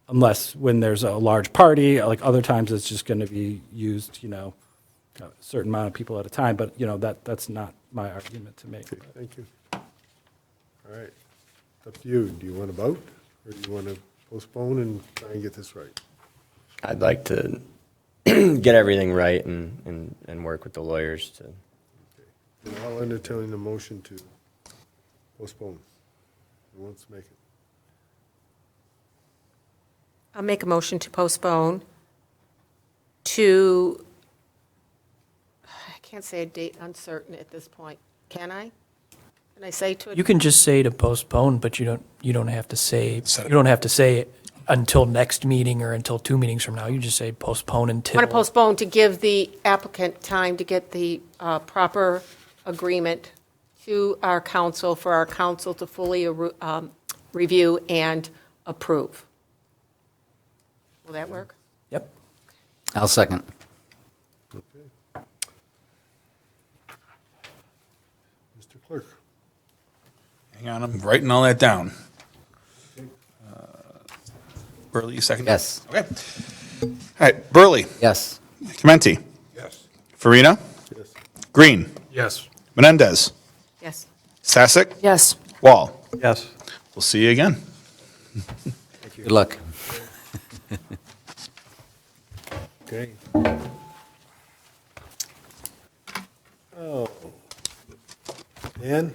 unless when there's a large party, like other times it's just going to be used, a certain amount of people at a time, but, that's not my argument to make. Okay, thank you. All right, it's up to you. Do you want to vote, or do you want to postpone and try and get this right? I'd like to get everything right and work with the lawyers to. And I'll entertain the motion to postpone. Who wants to make it? I'll make a motion to postpone to, I can't say a date uncertain at this point, can I? Can I say to it? You can just say to postpone, but you don't have to say, until next meeting or until 2 meetings from now. You just say postpone I until. want to postpone to give the applicant time to get the proper agreement to our council, for our council to fully review and approve. Will that work? Yep. I'll second. Okay. Mr. Clerk? Hang on, I'm writing all that down. Burley, you second? Yes. Okay. All right, Burley, Yes. Chimenti, Yes. Farina, Yes. Green, Yes. Yes. Menendez, Sassick, Yes. Wall. Yes. We'll see you again. Good luck. Okay. Oh. Dan?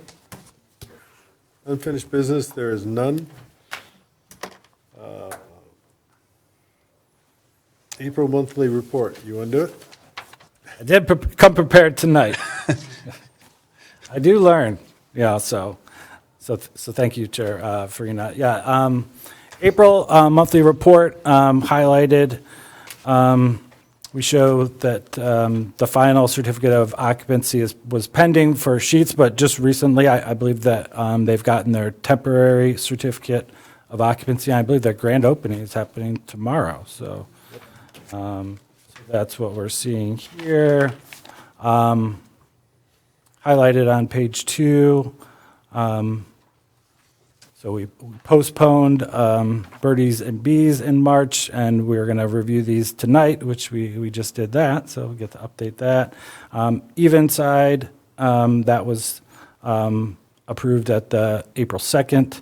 Unfinished business, there is none. April monthly report, you want to do it? I did come prepared tonight. I do learn, so thank you, Chair Farina. Yeah, April monthly report highlighted, we show that the final certificate of occupancy was pending for Sheets, but just recently, I believe that they've gotten their temporary certificate of occupancy. I believe their grand opening is happening tomorrow, so that's what we're seeing here. Highlighted on page 2. So we postponed birdies and bees in March, and we're going to review these tonight, which we just did that, so we get to update that. Evenside, that was approved at the April 2nd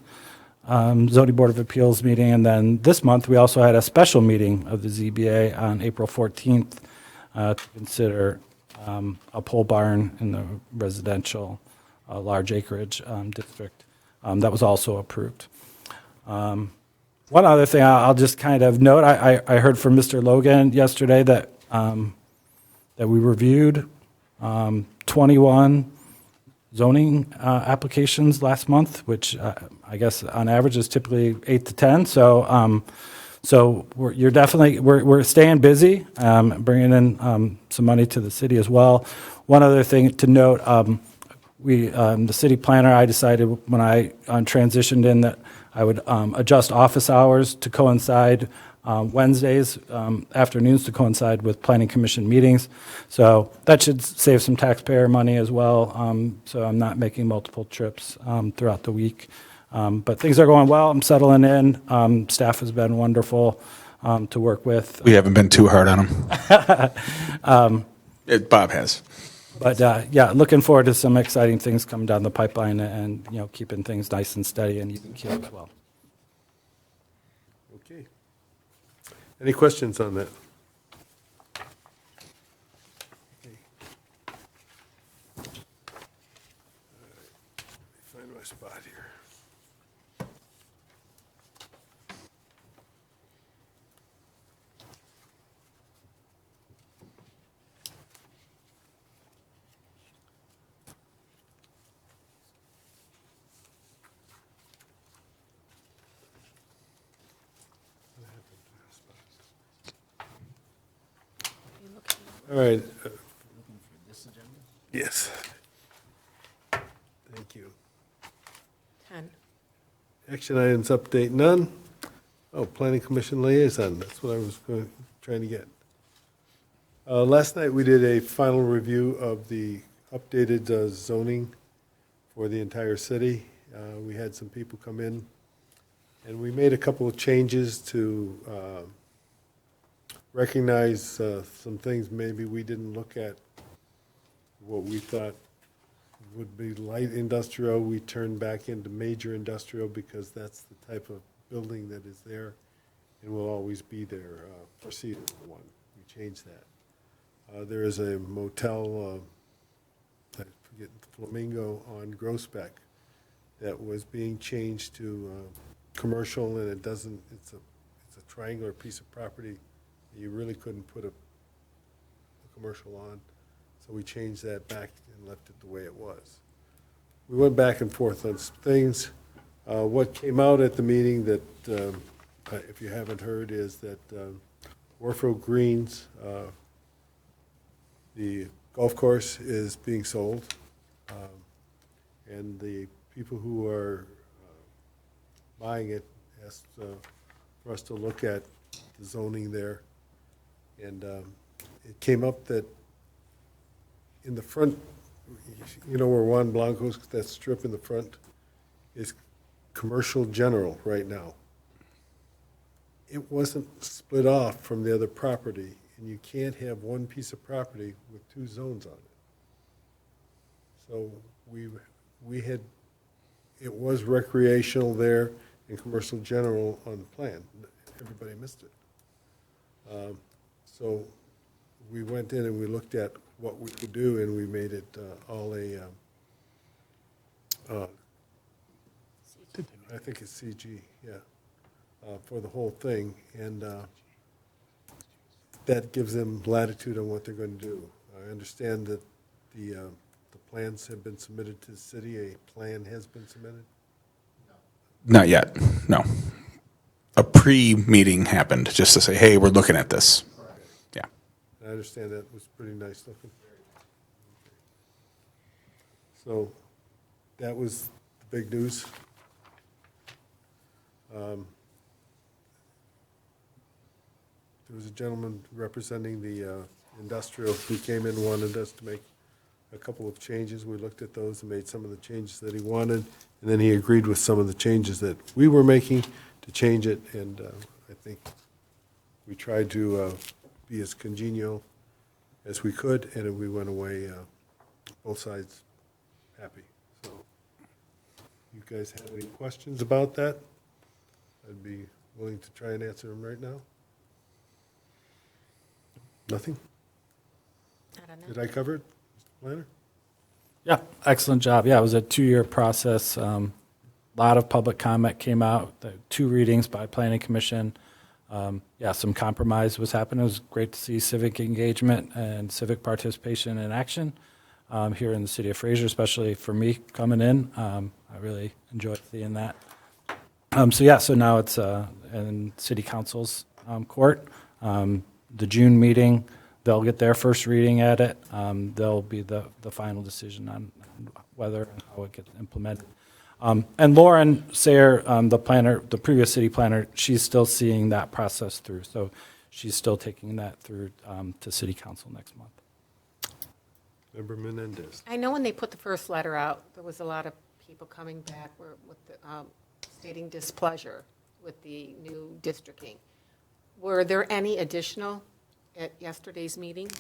Zoning Board of Appeals meeting, and then this month we also had a special meeting of the ZBA on April 14th to consider a pole barn in the residential large acreage district. That was also approved. One other thing I'll just kind of note, I heard from Mr. Logan yesterday that that we reviewed 21 zoning applications last month, which I guess on average is typically 8 to 10. So we're staying busy, bringing in some money to the city as well. One other thing to note, the city planner, I decided when I transitioned in that I would adjust office hours to coincide Wednesdays, afternoons to coincide with planning commission meetings. So that should save some taxpayer money as well. So I'm not making multiple trips throughout the week. But things are going well. I'm settling in. Staff has been wonderful to work with. We haven't been too hard on him. Bob has. But yeah, looking forward to some exciting things coming down the pipeline, and keeping things nice and steady and even keel as well. Okay. Any questions on that? Okay. All right. Let me find my spot here. All right. Yes. Thank you. 10. Action items update, none. Oh, Planning Commission liaison, that's what I was trying to get. Last night, we did a final review of the updated zoning for the entire city. We had some people come in, and we made a couple of changes to recognize some things maybe we didn't look at. What we thought would be light industrial, we turned back into major industrial because that's the type of building that is there and will always be there, foreseeable one. We changed that. There is a motel, I forget, Flamingo on Groesbeck that was being changed to commercial, and it's a triangular piece of property. You really couldn't put a commercial on, so we changed that back and left it the way it was. We went back and forth on some things. What came out at the meeting that, if you haven't heard, is that Warfield Greens, the golf course, is being sold, and the people who are buying it asked for us to look at the zoning there. And it came up that in the front, where Juan Blanco's, that strip in the front, is commercial general right now. It wasn't split off from the other property, and you can't have one piece of property with two zones on it. So it was recreational there and commercial general on the plan. Everybody missed it. So we went in and we looked at what we could do, and we made it all I think it's CG, yeah, for the whole thing. And that gives them latitude on what they're going to do. I understand that the plans have been submitted to the city. A plan has been submitted? Not yet, no. a pre-meeting happened, just to say, hey, we're looking at this. Yeah. I understand that was pretty nice looking. So that was the big news. There was a gentleman representing the industrial who came in and wanted us to make a couple of changes. We looked at those and made some of the changes that he wanted, and then he agreed with some of the changes that we were making to change it, and I think we tried to be as congenial as we could, and we went away, both sides happy. So, you guys have any questions about that? I'd be willing to try and answer them right now. Nothing? I don't know. Did I cover it, Mr. Planner? Yeah, excellent job. Yeah, it was a 2-year process. A lot of public comment came out, 2 readings by Planning Commission. Yeah, some compromise was happening. It was great to see civic engagement and civic participation in action here in the city of Fraser, especially for me coming in. I really enjoyed seeing that. So now it's in City Council's court. The June meeting, they'll get their first reading at it. There'll be the final decision on whether and how it gets implemented. And Lauren Sayer, the previous city planner, she's still seeing that process through. So she's still taking that through to City Council next month. Member Menendez. I know when they put the first letter out, there was a lot of people coming back with the, stating displeasure with the new districting. Were there any additional at yesterday's meeting?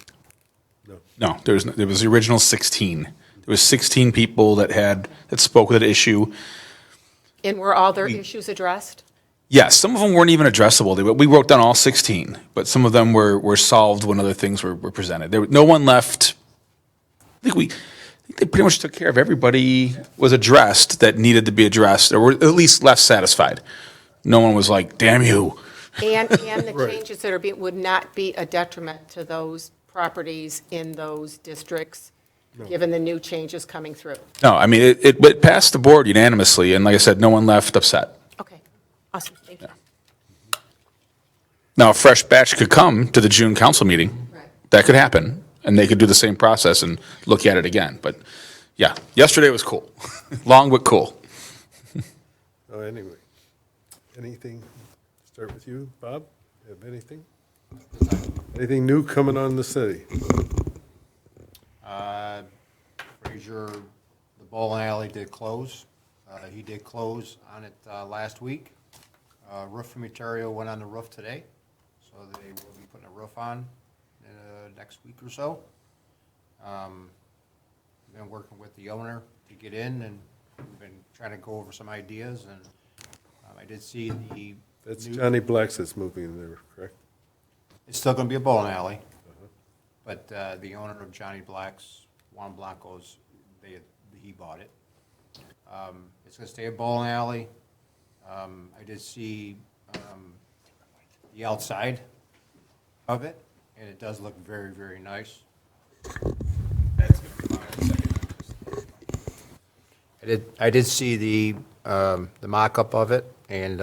No, there was the original 16. There was 16 people that spoke with that issue. And were all their issues addressed? Yes, some of them weren't even addressable. We wrote down all 16, but some of them were solved when other things were presented. No one left. I think they pretty much took care of everybody was addressed that needed to be addressed, or were at least less satisfied. No one was like, damn you. And the changes that are would not be a detriment to those properties in those districts, given the new changes coming through? No, I mean, it passed the board unanimously, and like I said, no one left upset. Okay, awesome, thank you. Now, a fresh batch could come to the June council meeting. Right. That could happen, and they could do the same process and look at it again. But, yeah, yesterday was cool. Long but cool. Oh, anyway, anything, start with you, Bob? Have anything? Anything new coming on the city? Fraser, the bowling alley did close. He did close on it last week. Roofing material went on the roof today, so they will be putting a roof on next week or so. Been working with the owner to get in, and we've been trying to go over some ideas, and I did see the That's Johnny Black's that's moving in there, correct? It's still going to be a bowling alley, but the owner of Johnny Black's, Juan Blanco's, he bought it. It's going to stay a bowling alley. I did see the outside of it, and it does look very, very nice. I did see the mock-up of it, and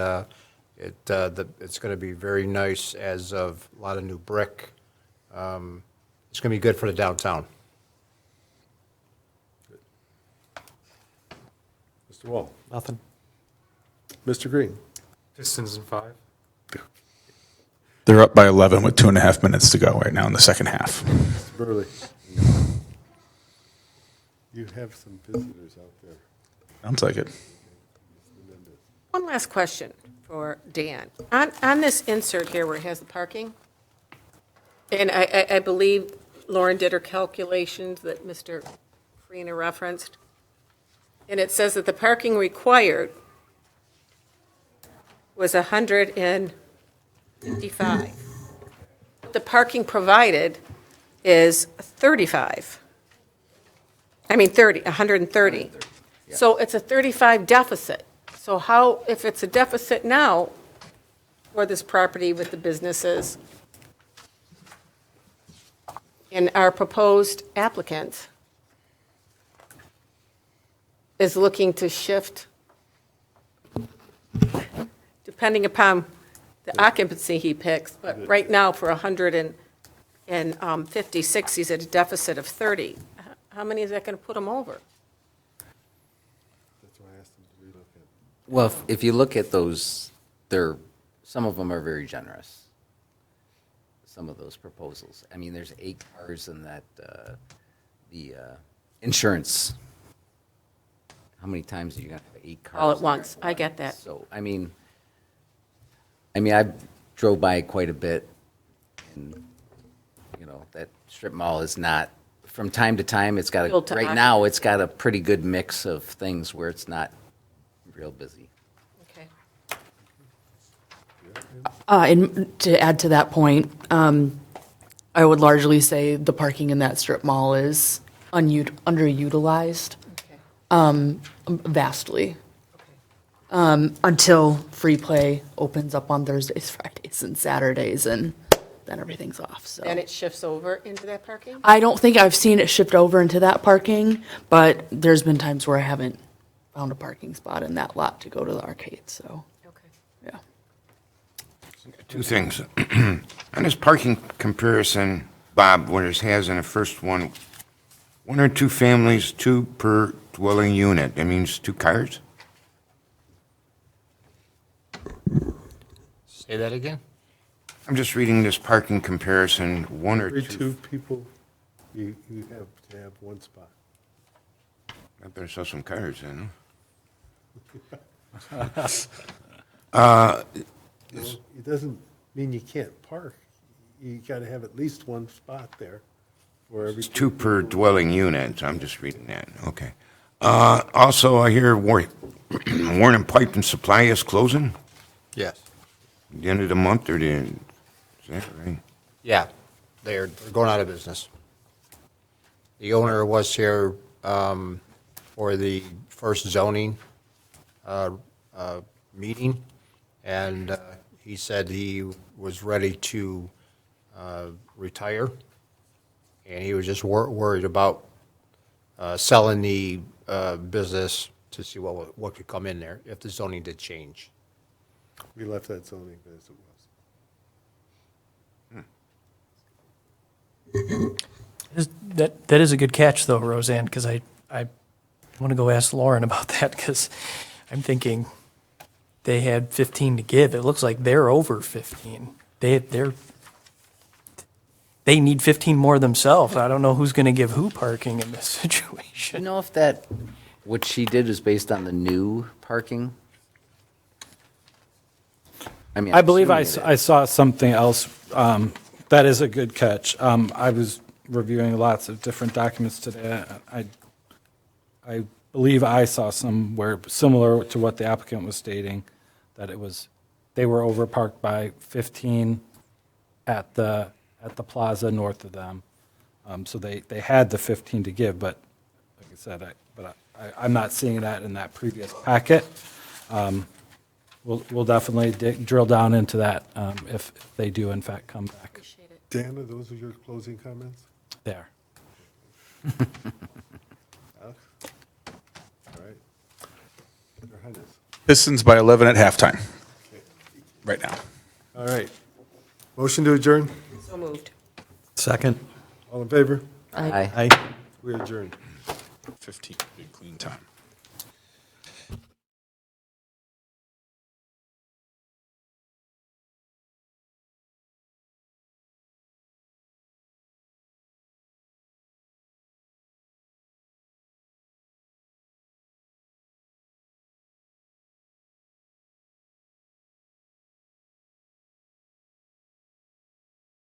it's going to be very nice as of a lot of new brick. It's going to be good for the downtown. Mr. Wall? Nothing. Mr. Green? Pistons in 5. They're up by 11 with 2.5 minutes to go right now in the second half. Mr. Burley? You have some visitors out there. Sounds like it. One last question for Dan. On this insert here where it has the parking, and I believe Lauren did her calculations that Mr. Farina referenced, and it says that the parking required was 155. The parking provided is 35. I mean 130. So it's a 35 deficit. So how, if it's a deficit now for this property with the businesses, and our proposed applicant is looking to shift, depending upon the occupancy he picks, but right now for 156, he's at a deficit of 30. How many is that going to put him over? That's why I asked them to relook at. Well, if you look at those, some of them are very generous. Some of those proposals. I mean, there's 8 cars in that, the insurance. How many times are you going to have 8 cars? All at there once. I get that. So, I mean, I drove by quite a bit, and, you know, that strip mall is not, from time to time, it's got Built to right now, it's got a pretty good mix of things where it's not real busy. Okay. And to add to that point, I would largely say the parking in that strip mall is underutilized Okay. vastly. Until free play opens up on Thursdays, Fridays, and Saturdays, and then everything's off, so. Then it shifts over into that parking? I don't think I've seen it shift over into that parking, but there's been times where I haven't found a parking spot in that lot to go to the arcade, so, Okay. yeah. 2 things. On this parking comparison, Bob, what it has in the first one or 2 families, 2 per dwelling unit. That means 2 cars? Say that again? I'm just reading this parking comparison, 1 or Every 2. 2 people, you have to have 1 spot. I better sell some cars then, No, it doesn't mean you can't park. You got to have at least 1 spot there for every. It's 2 per dwelling unit. I'm just reading that. Okay. Also, I hear Warren and Pipe and Supply is closing Yes. at the end of the month, or is that right? Yeah, they're going out of business. The owner was here for the first zoning meeting, and he said he was ready to retire, and he was just worried about selling the business to see what could come in there if the zoning did change. We left that zoning as it was. That is a good catch, though, Roseanne, because I want to go ask Lauren about that, because I'm thinking they had 15 to give. It looks like they're over 15. They need 15 more themselves. I don't know who's going to give who parking in this Do you situation. know if what she did is based on the new parking? I mean, I believe I assuming it is. saw something else. That is a good catch. I was reviewing lots of different documents today. I believe I saw somewhere similar to what the applicant was stating, that they were overparked by 15 at the plaza north of them. So they had the 15 to give, but like I said, I'm not seeing that in that previous packet. We'll definitely drill down into that if they do in fact come back Appreciate it. Dan, are those your closing comments? there. Alex? All right. Your Highness. Pistons by 11 at halftime, right now. All right. Motion to adjourn? So moved. Second. All in favor? Aye. Aye. We adjourn. 15, clean time.